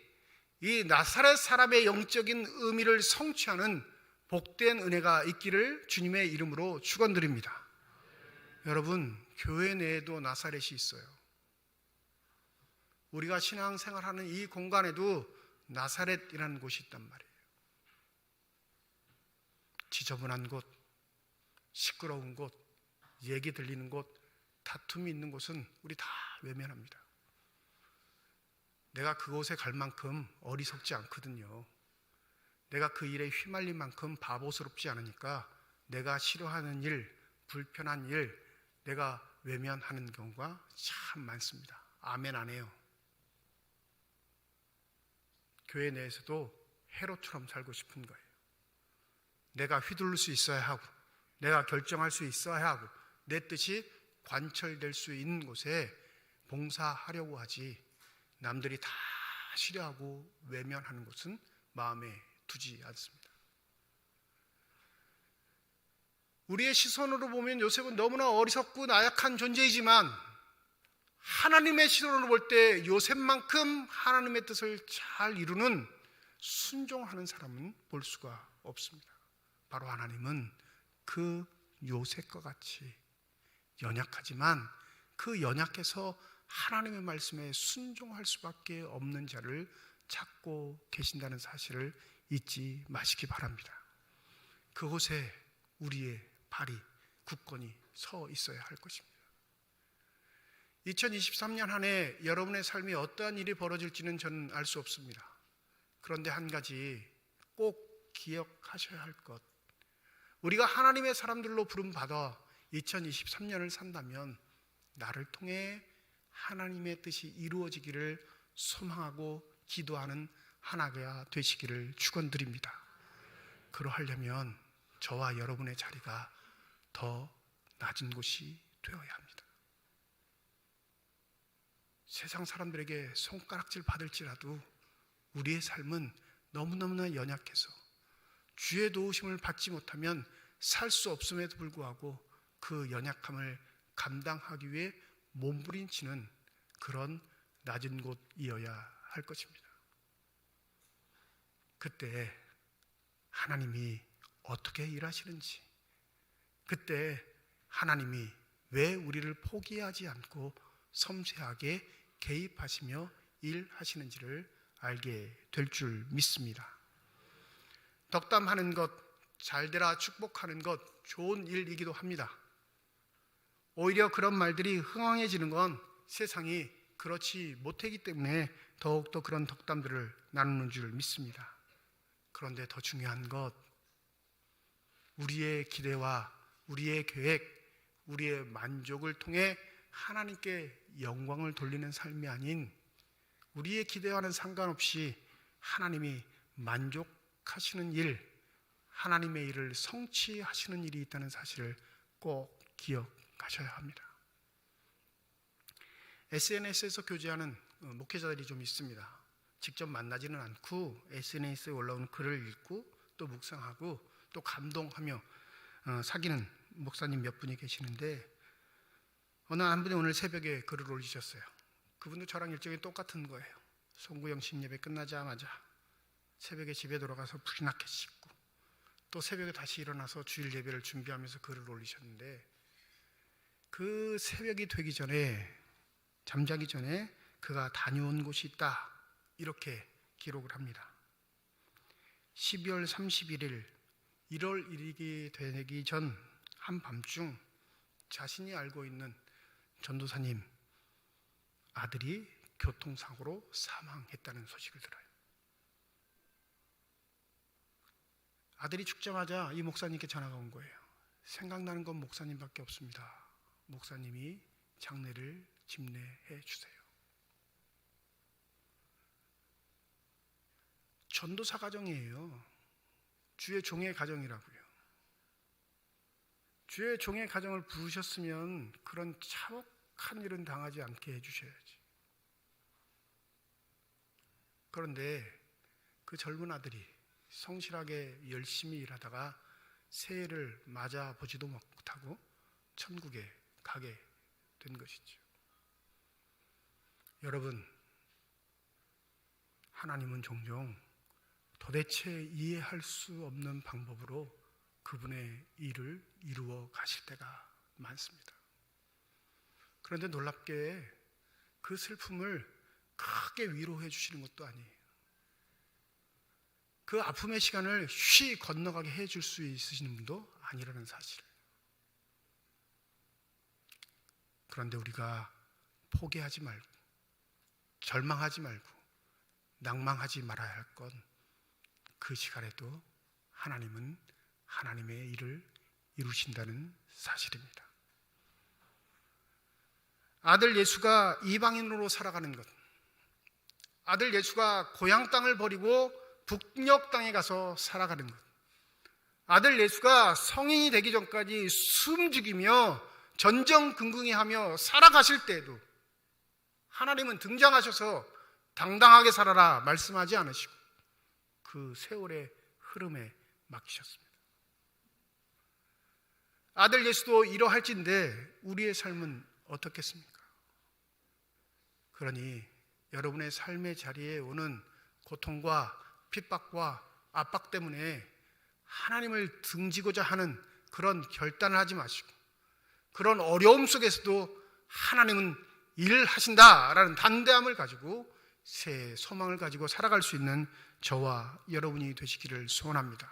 이 나사렛 사람의 영적인 의미를 성취하는 복된 은혜가 있기를 주님의 이름으로 축원드립니다. 여러분, 교회 내에도 나사렛이 있어요. 우리가 신앙생활하는 이 공간에도 나사렛이라는 곳이 있단 말이에요. 지저분한 곳, 시끄러운 곳, 얘기 들리는 곳, 다툼이 있는 곳은 우리 다 외면합니다. 내가 그곳에 갈 만큼 어리석지 않거든요. 내가 그 일에 휘말린 만큼 바보스럽지 않으니까 내가 싫어하는 일, 불편한 일, 내가 외면하는 경우가 참 많습니다. 아멘 안 해요. 교회 내에서도 헤롯처럼 살고 싶은 거예요. 내가 휘둘릴 수 있어야 하고 내가 결정할 수 있어야 하고 내 뜻이 관철될 수 있는 곳에 봉사하려고 하지 남들이 다 싫어하고 외면하는 곳은 마음에 두지 않습니다. 우리의 시선으로 보면 요셉은 너무나 어리석고 나약한 존재이지만 하나님의 시선으로 볼 때 요셉만큼 하나님의 뜻을 잘 이루는 순종하는 사람은 볼 수가 없습니다. 바로 하나님은 그 요셉과 같이 연약하지만 그 연약해서 하나님의 말씀에 순종할 수밖에 없는 자를 찾고 계신다는 사실을 잊지 마시기 바랍니다. 그곳에 우리의 발이 굳건히 서 있어야 할 것입니다. 2023년 한 해 여러분의 삶에 어떠한 일이 벌어질지는 저는 알 수 없습니다. 그런데 한 가지 꼭 기억하셔야 할 것, 우리가 하나님의 사람들로 부름받아 2023년을 산다면 나를 통해 하나님의 뜻이 이루어지기를 소망하고 기도하는 하나가 되시기를 축원드립니다. 그러하려면 저와 여러분의 자리가 더 낮은 곳이 되어야 합니다. 세상 사람들에게 손가락질 받을지라도 우리의 삶은 너무너무나 연약해서 주의 도우심을 받지 못하면 살 수 없음에도 불구하고 그 연약함을 감당하기 위해 몸부림치는 그런 낮은 곳이어야 할 것입니다. 그때 하나님이 어떻게 일하시는지, 그때 하나님이 왜 우리를 포기하지 않고 섬세하게 개입하시며 일하시는지를 알게 될 줄 믿습니다. 덕담하는 것, 잘되라 축복하는 것 좋은 일이기도 합니다. 오히려 그런 말들이 흥황해지는 건 세상이 그렇지 못하기 때문에 더욱더 그런 덕담들을 나누는 줄 믿습니다. 그런데 더 중요한 것, 우리의 기대와 우리의 계획, 우리의 만족을 통해 하나님께 영광을 돌리는 삶이 아닌 우리의 기대와는 상관없이 하나님이 만족하시는 일, 하나님의 일을 성취하시는 일이 있다는 사실을 꼭 기억하셔야 합니다. SNS에서 교제하는 목회자들이 좀 있습니다. 직접 만나지는 않고 SNS에 올라오는 글을 읽고 또 묵상하고 또 감동하며 사귀는 목사님 몇 분이 계시는데 어느 한 분이 오늘 새벽에 글을 올리셨어요. 그분도 저랑 일정이 똑같은 거예요. 송구영 신예배 끝나자마자 새벽에 집에 돌아가서 불이 나게 씻고 또 새벽에 다시 일어나서 주일 예배를 준비하면서 글을 올리셨는데 그 새벽이 되기 전에, 잠자기 전에 그가 다녀온 곳이 있다, 이렇게 기록을 합니다. 12월 31일 1월 1일이 되기 전 한밤중 자신이 알고 있는 전도사님 아들이 교통사고로 사망했다는 소식을 들어요. 아들이 죽자마자 이 목사님께 전화가 온 거예요. 생각나는 건 목사님밖에 없습니다. 목사님이 장례를 집례해 주세요. 전도사 가정이에요. 주의 종의 가정이라고요. 주의 종의 가정을 부르셨으면 그런 참혹한 일은 당하지 않게 해주셔야지. 그런데 그 젊은 아들이 성실하게 열심히 일하다가 새해를 맞아보지도 못하고 천국에 가게 된 것이죠. 여러분, 하나님은 종종 도대체 이해할 수 없는 방법으로 그분의 일을 이루어 가실 때가 많습니다. 그런데 놀랍게 그 슬픔을 크게 위로해 주시는 것도 아니에요. 그 아픔의 시간을 쉬 건너가게 해줄 수 있으시는 분도 아니라는 사실을. 그런데 우리가 포기하지 말고 절망하지 말고 낭망하지 말아야 할 건 그 시간에도 하나님은 하나님의 일을 이루신다는 사실입니다. 아들 예수가 이방인으로 살아가는 것, 아들 예수가 고향 땅을 버리고 북녘 땅에 가서 살아가는 것, 아들 예수가 성인이 되기 전까지 숨죽이며 전전긍긍히하며 살아가실 때에도 하나님은 등장하셔서 당당하게 살아라 말씀하지 않으시고 그 세월의 흐름에 맡기셨습니다. 아들 예수도 이러할진데 우리의 삶은 어떻겠습니까? 그러니 여러분의 삶의 자리에 오는 고통과 핍박과 압박 때문에 하나님을 등지고자 하는 그런 결단을 하지 마시고, 그런 어려움 속에서도 하나님은 일하신다라는 단대함을 가지고 새 소망을 가지고 살아갈 수 있는 저와 여러분이 되시기를 소원합니다.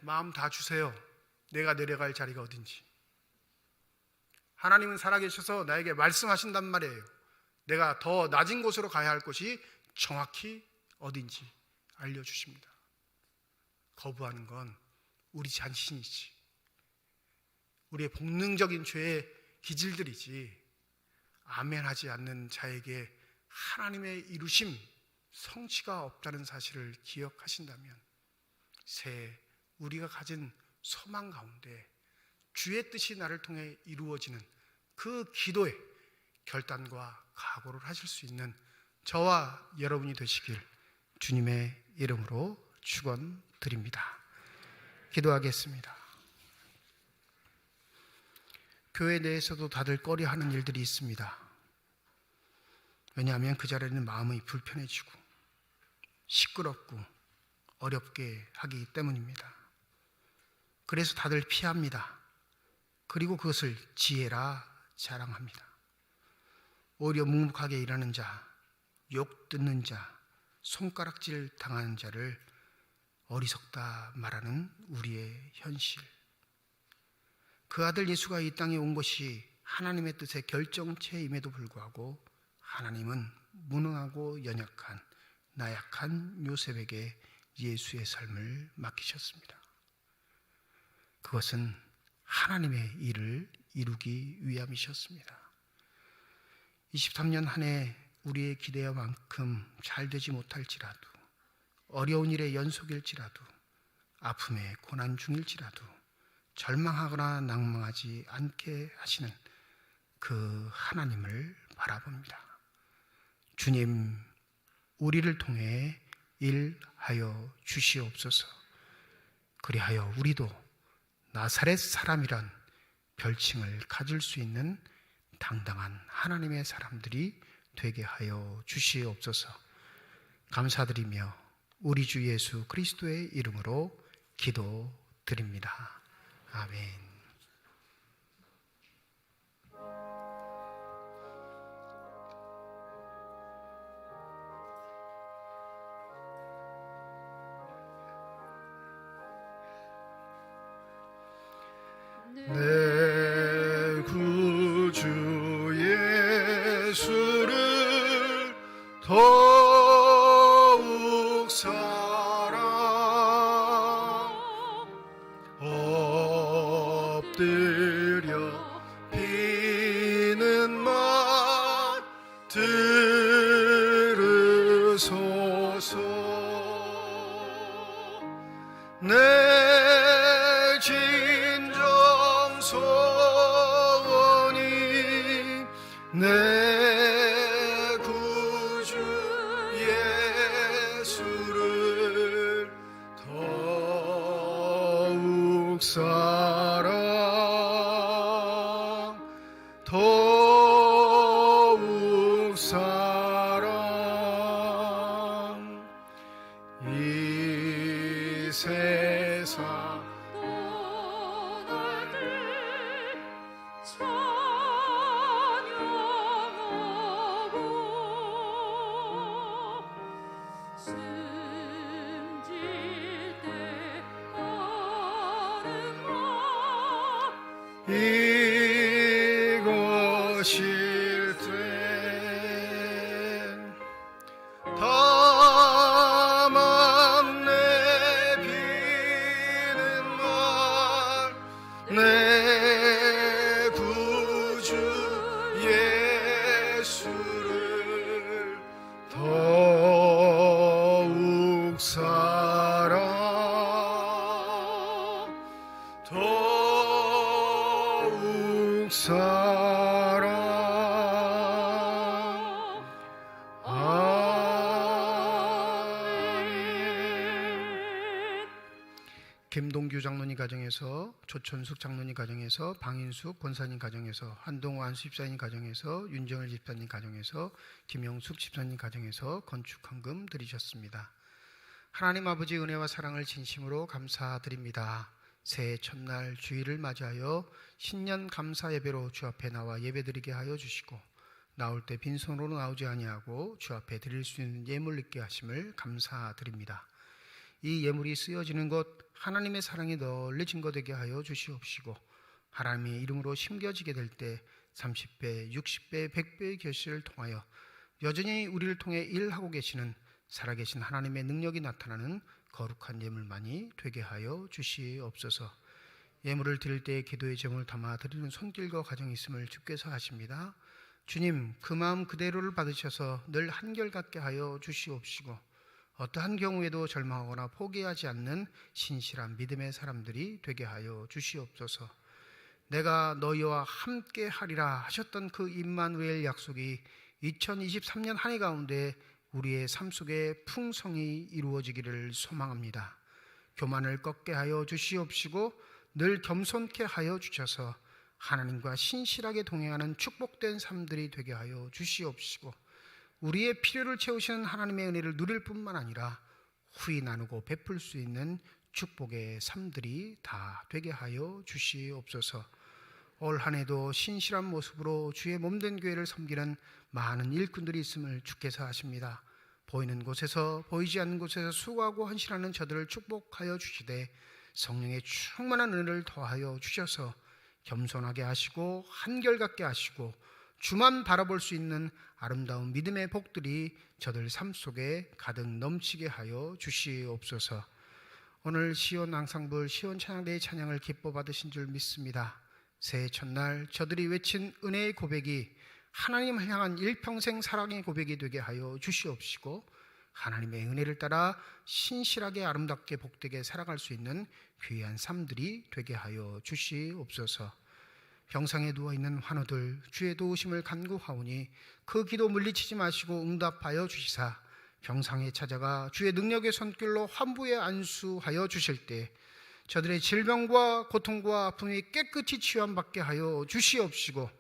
마음 다 주세요. 내가 내려갈 자리가 어딘지. 하나님은 살아계셔서 나에게 말씀하신단 말이에요. 내가 더 낮은 곳으로 가야 할 곳이 정확히 어딘지 알려주십니다. 거부하는 건 우리 자신이지, 우리의 본능적인 죄의 기질들이지, 아멘하지 않는 자에게 하나님의 이루심, 성취가 없다는 사실을 기억하신다면 새 우리가 가진 소망 가운데 주의 뜻이 나를 통해 이루어지는 그 기도에 결단과 각오를 하실 수 있는 저와 여러분이 되시길 주님의 이름으로 축원드립니다. 기도하겠습니다. 교회 내에서도 다들 꺼려하는 일들이 있습니다. 왜냐하면 그 자리에는 마음이 불편해지고 시끄럽고 어렵게 하기 때문입니다. 그래서 다들 피합니다. 그리고 그것을 지혜라 자랑합니다. 오히려 묵묵하게 일하는 자, 욕 듣는 자, 손가락질 당하는 자를 어리석다 말하는 우리의 현실. 그 아들 예수가 이 땅에 온 것이 하나님의 뜻의 결정체임에도 불구하고 하나님은 무능하고 연약한 나약한 요셉에게 예수의 삶을 맡기셨습니다. 그것은 하나님의 일을 이루기 위함이셨습니다. 23년 한 해 우리의 기대만큼 잘 되지 못할지라도, 어려운 일의 연속일지라도, 아픔의 고난 중일지라도 절망하거나 낭망하지 않게 하시는 그 하나님을 바라봅니다. 주님, 우리를 통해 일하여 주시옵소서. 그리하여 우리도 나사렛 사람이란 별칭을 가질 수 있는 당당한 하나님의 사람들이 되게 하여 주시옵소서. 감사드리며 우리 주 예수 그리스도의 이름으로 기도드립니다. 아멘. 내 구주 예수를 더욱 사랑 엎드려 비는 말 들으소서. 내 진정 소원이 내 구주 예수를 더욱 사랑 더욱 사랑 이 세상 이것일 땐 다만 내 비는 말 내 구주 예수를 더욱 사랑 더욱 사랑 아멘. 김동규 장로님 가정에서, 조천숙 장로님 가정에서, 방인숙 권사님 가정에서, 한동환 집사님 가정에서, 윤정을 집사님 가정에서, 김영숙 집사님 가정에서 건축 헌금 드리셨습니다. 하나님 아버지 은혜와 사랑을 진심으로 감사드립니다. 새해 첫날 주일을 맞이하여 신년 감사 예배로 주 앞에 나와 예배드리게 하여 주시고, 나올 때 빈손으로 나오지 아니하고 주 앞에 드릴 수 있는 예물 있게 하심을 감사드립니다. 이 예물이 쓰여지는 것, 하나님의 사랑이 널리 증거되게 하여 주시옵시고, 하나님의 이름으로 심겨지게 될 때 30배, 60배, 100배의 결실을 통하여 여전히 우리를 통해 일하고 계시는 살아계신 하나님의 능력이 나타나는 거룩한 예물만이 되게 하여 주시옵소서. 예물을 드릴 때 기도의 제목을 담아 드리는 손길과 과정이 있음을 주께서 아십니다. 주님, 그 마음 그대로를 받으셔서 늘 한결같게 하여 주시옵시고, 어떠한 경우에도 절망하거나 포기하지 않는 신실한 믿음의 사람들이 되게 하여 주시옵소서. 내가 너희와 함께 하리라 하셨던 그 임마누엘 약속이 2023년 한 해 가운데 우리의 삶 속에 풍성히 이루어지기를 소망합니다. 교만을 꺾게 하여 주시옵시고, 늘 겸손케 하여 주셔서 하나님과 신실하게 동행하는 축복된 삶들이 되게 하여 주시옵시고, 우리의 필요를 채우시는 하나님의 은혜를 누릴 뿐만 아니라 후히 나누고 베풀 수 있는 축복의 삶들이 다 되게 하여 주시옵소서. 올 한 해도 신실한 모습으로 주의 몸된 교회를 섬기는 많은 일꾼들이 있음을 주께서 아십니다. 보이는 곳에서 보이지 않는 곳에서 수고하고 헌신하는 저들을 축복하여 주시되, 성령의 충만한 은혜를 더하여 주셔서 겸손하게 하시고 한결같게 하시고 주만 바라볼 수 있는 아름다운 믿음의 복들이 저들 삶 속에 가득 넘치게 하여 주시옵소서. 오늘 시온 앙상블 시온 찬양대의 찬양을 기뻐 받으신 줄 믿습니다. 새해 첫날 저들이 외친 은혜의 고백이 하나님을 향한 일평생 사랑의 고백이 되게 하여 주시옵시고, 하나님의 은혜를 따라 신실하게 아름답게 복되게 살아갈 수 있는 귀한 삶들이 되게 하여 주시옵소서. 병상에 누워있는 환우들 주의 도우심을 간구하오니 그 기도 물리치지 마시고 응답하여 주시사, 병상에 찾아가 주의 능력의 손길로 환부에 안수하여 주실 때 저들의 질병과 고통과 아픔이 깨끗이 치유받게 하여 주시옵시고,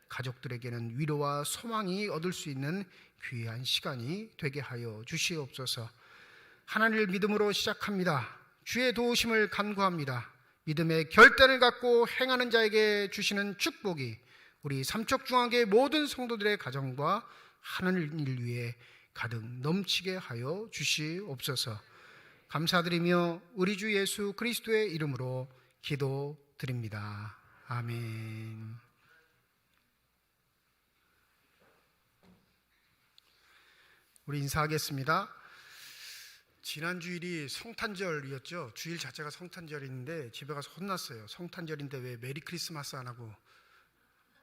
가족들에게는 위로와 소망이 얻을 수 있는 귀한 시간이 되게 하여 주시옵소서. 하나님을 믿음으로 시작합니다. 주의 도우심을 간구합니다. 믿음의 결단을 갖고 행하는 자에게 주시는 축복이 우리 삼척중앙교회 모든 성도들의 가정과 하나님 일 위에 가득 넘치게 하여 주시옵소서. 감사드리며 우리 주 예수 그리스도의 이름으로 기도드립니다. 아멘. 우리 인사하겠습니다. 지난 주일이 성탄절이었죠. 주일 자체가 성탄절인데 집에 가서 혼났어요. 성탄절인데 왜 메리 크리스마스 안 하고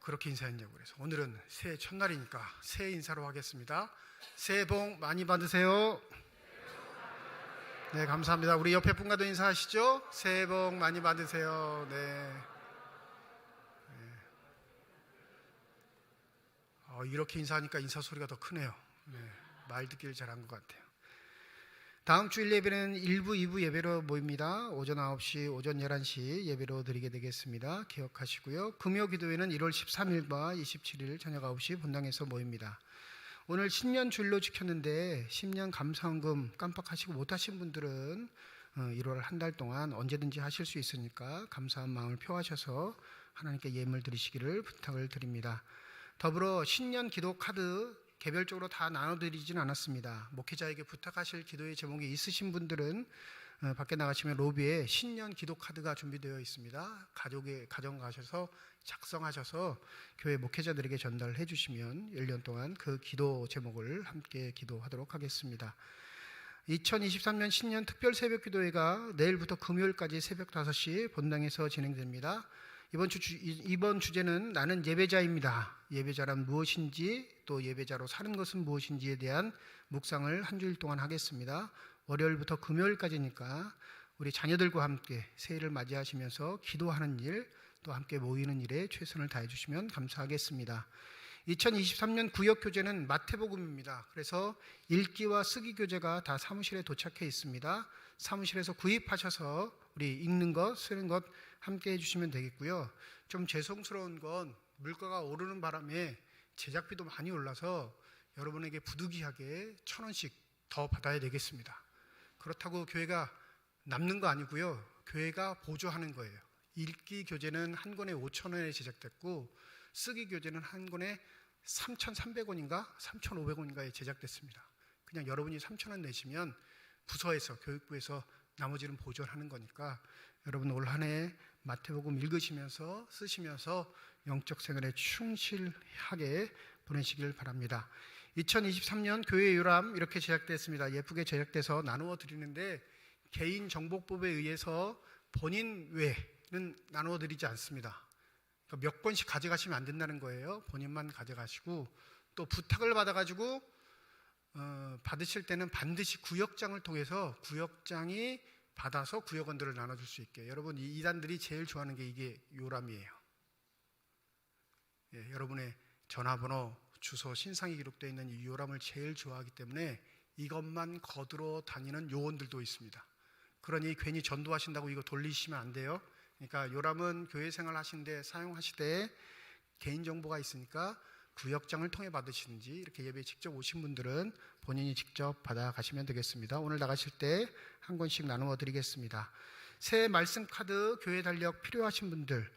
그렇게 인사했냐고. 그래서 오늘은 새해 첫날이니까 새해 인사로 하겠습니다. 새해 복 많이 받으세요. 네, 감사합니다. 우리 옆에 분과도 인사하시죠. 새해 복 많이 받으세요. 네. 이렇게 인사하니까 인사 소리가 더 크네요. 네, 말 듣기를 잘한 것 같아요. 다음 주일 예배는 1부, 2부 예배로 모입니다. 오전 9시, 오전 11시 예배로 드리게 되겠습니다. 기억하시고요. 금요 기도회는 1월 13일과 27일 저녁 9시 본당에서 모입니다. 오늘 신년 주일로 지켰는데 신년 감사헌금 깜빡하시고 못하신 분들은 1월 한 달 동안 언제든지 하실 수 있으니까 감사한 마음을 표하셔서 하나님께 예물 드리시기를 부탁을 드립니다. 더불어 신년 기도 카드 개별적으로 다 나눠드리진 않았습니다. 목회자에게 부탁하실 기도의 제목이 있으신 분들은 밖에 나가시면 로비에 신년 기도 카드가 준비되어 있습니다. 가정 가셔서 작성하셔서 교회 목회자들에게 전달해 주시면 1년 동안 그 기도 제목을 함께 기도하도록 하겠습니다. 2023년 신년 특별 새벽 기도회가 내일부터 금요일까지 새벽 5시 본당에서 진행됩니다. 이번 주제는 나는 예배자입니다. 예배자란 무엇인지, 또 예배자로 사는 것은 무엇인지에 대한 묵상을 한 주일 동안 하겠습니다. 월요일부터 금요일까지니까 우리 자녀들과 함께 새해를 맞이하시면서 기도하는 일, 또 함께 모이는 일에 최선을 다해 주시면 감사하겠습니다. 2023년 구역 교재는 마태복음입니다. 그래서 읽기와 쓰기 교재가 다 사무실에 도착해 있습니다. 사무실에서 구입하셔서 우리 읽는 것, 쓰는 것 함께 해주시면 되겠고요. 좀 죄송스러운 건 물가가 오르는 바람에 제작비도 많이 올라서 여러분에게 부득이하게 1,000원씩 더 받아야 되겠습니다. 그렇다고 교회가 남는 거 아니고요. 교회가 보조하는 거예요. 읽기 교재는 한 권에 5,000원에 제작됐고 쓰기 교재는 한 권에 3,300원인가 3,500원인가에 제작됐습니다. 그냥 여러분이 3,000원 내시면 부서에서 교육부에서 나머지는 보존하는 거니까 여러분 올 한 해 마태복음 읽으시면서 쓰시면서 영적 생활에 충실하게 보내시길 바랍니다. 2023년 교회 요람 이렇게 제작됐습니다. 예쁘게 제작돼서 나누어 드리는데 개인정보법에 의해서 본인 외는 나누어 드리지 않습니다. 그러니까 몇 권씩 가져가시면 안 된다는 거예요. 본인만 가져가시고 또 부탁을 받아가지고 받으실 때는 반드시 구역장을 통해서 구역장이 받아서 구역원들을 나눠줄 수 있게. 여러분 이 이단들이 제일 좋아하는 게 이게 요람이에요. 예, 여러분의 전화번호, 주소, 신상이 기록되어 있는 이 요람을 제일 좋아하기 때문에 이것만 거두러 다니는 요원들도 있습니다. 그러니 괜히 전도하신다고 이거 돌리시면 안 돼요. 그러니까 요람은 교회 생활 하시는데 사용하시되 개인정보가 있으니까 구역장을 통해 받으시는지 이렇게 예배에 직접 오신 분들은 본인이 직접 받아가시면 되겠습니다. 오늘 나가실 때 한 권씩 나누어 드리겠습니다. 새 말씀 카드 교회 달력 필요하신 분들,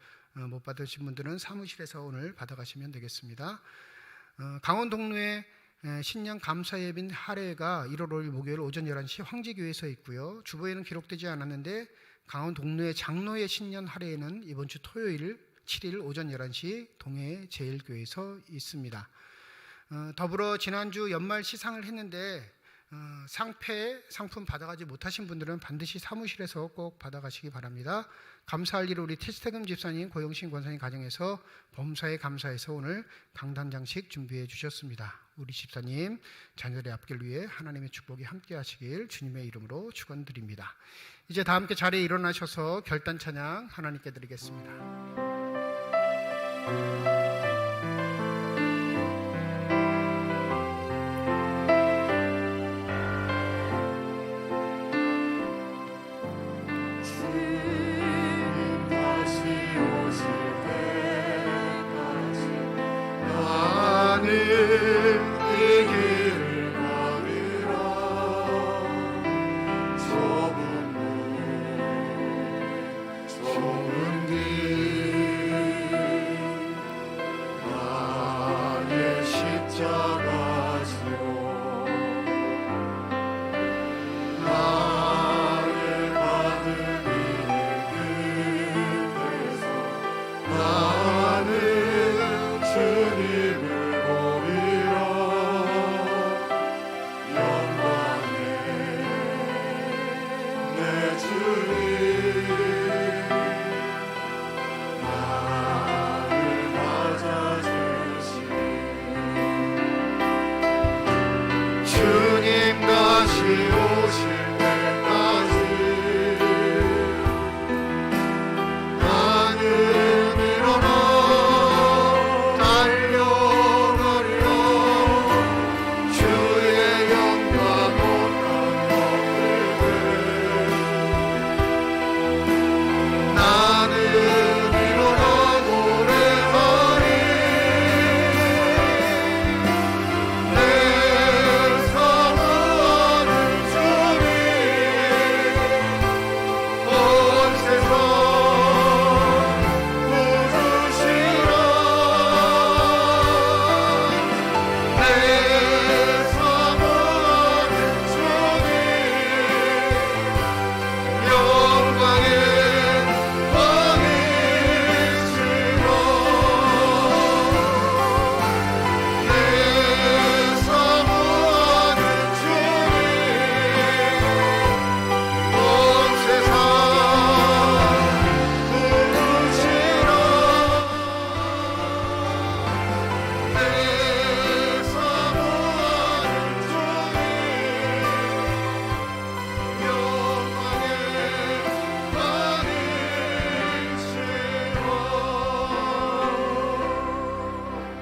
못 받으신 분들은 사무실에서 오늘 받아가시면 되겠습니다. 강원 동로에 신년 감사 예빈 할애가 1월 5일 목요일 오전 11시 황지교회에서 있고요. 주보에는 기록되지 않았는데 강원 동로의 장로의 신년 할애는 이번 주 토요일 7일 오전 11시 동해 제일교회에서 있습니다. 더불어 지난주 연말 시상을 했는데 상품 받아가지 못하신 분들은 반드시 사무실에서 꼭 받아가시기 바랍니다. 감사할 일을 우리 태스태금 집사님, 고영신 권사님 가정에서 범사에 감사해서 오늘 강단장식 준비해 주셨습니다. 우리 집사님 자녀들의 앞길 위해 하나님의 축복이 함께 하시길 주님의 이름으로 축원드립니다. 이제 다 함께 자리에 일어나셔서 결단 찬양 하나님께 드리겠습니다.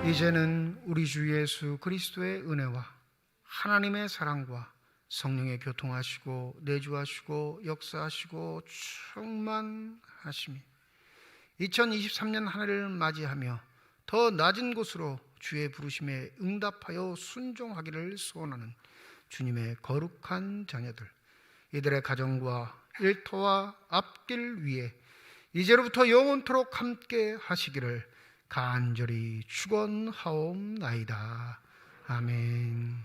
이제는 우리 주 예수 그리스도의 은혜와 하나님의 사랑과 성령의 교통하시고 내주하시고 역사하시고 충만하심이 2023년 한 해를 맞이하며 더 낮은 곳으로 주의 부르심에 응답하여 순종하기를 소원하는 주님의 거룩한 자녀들, 이들의 가정과 일터와 앞길 위에 이제로부터 영원토록 함께 하시기를 간절히 축원하옵나이다. 아멘.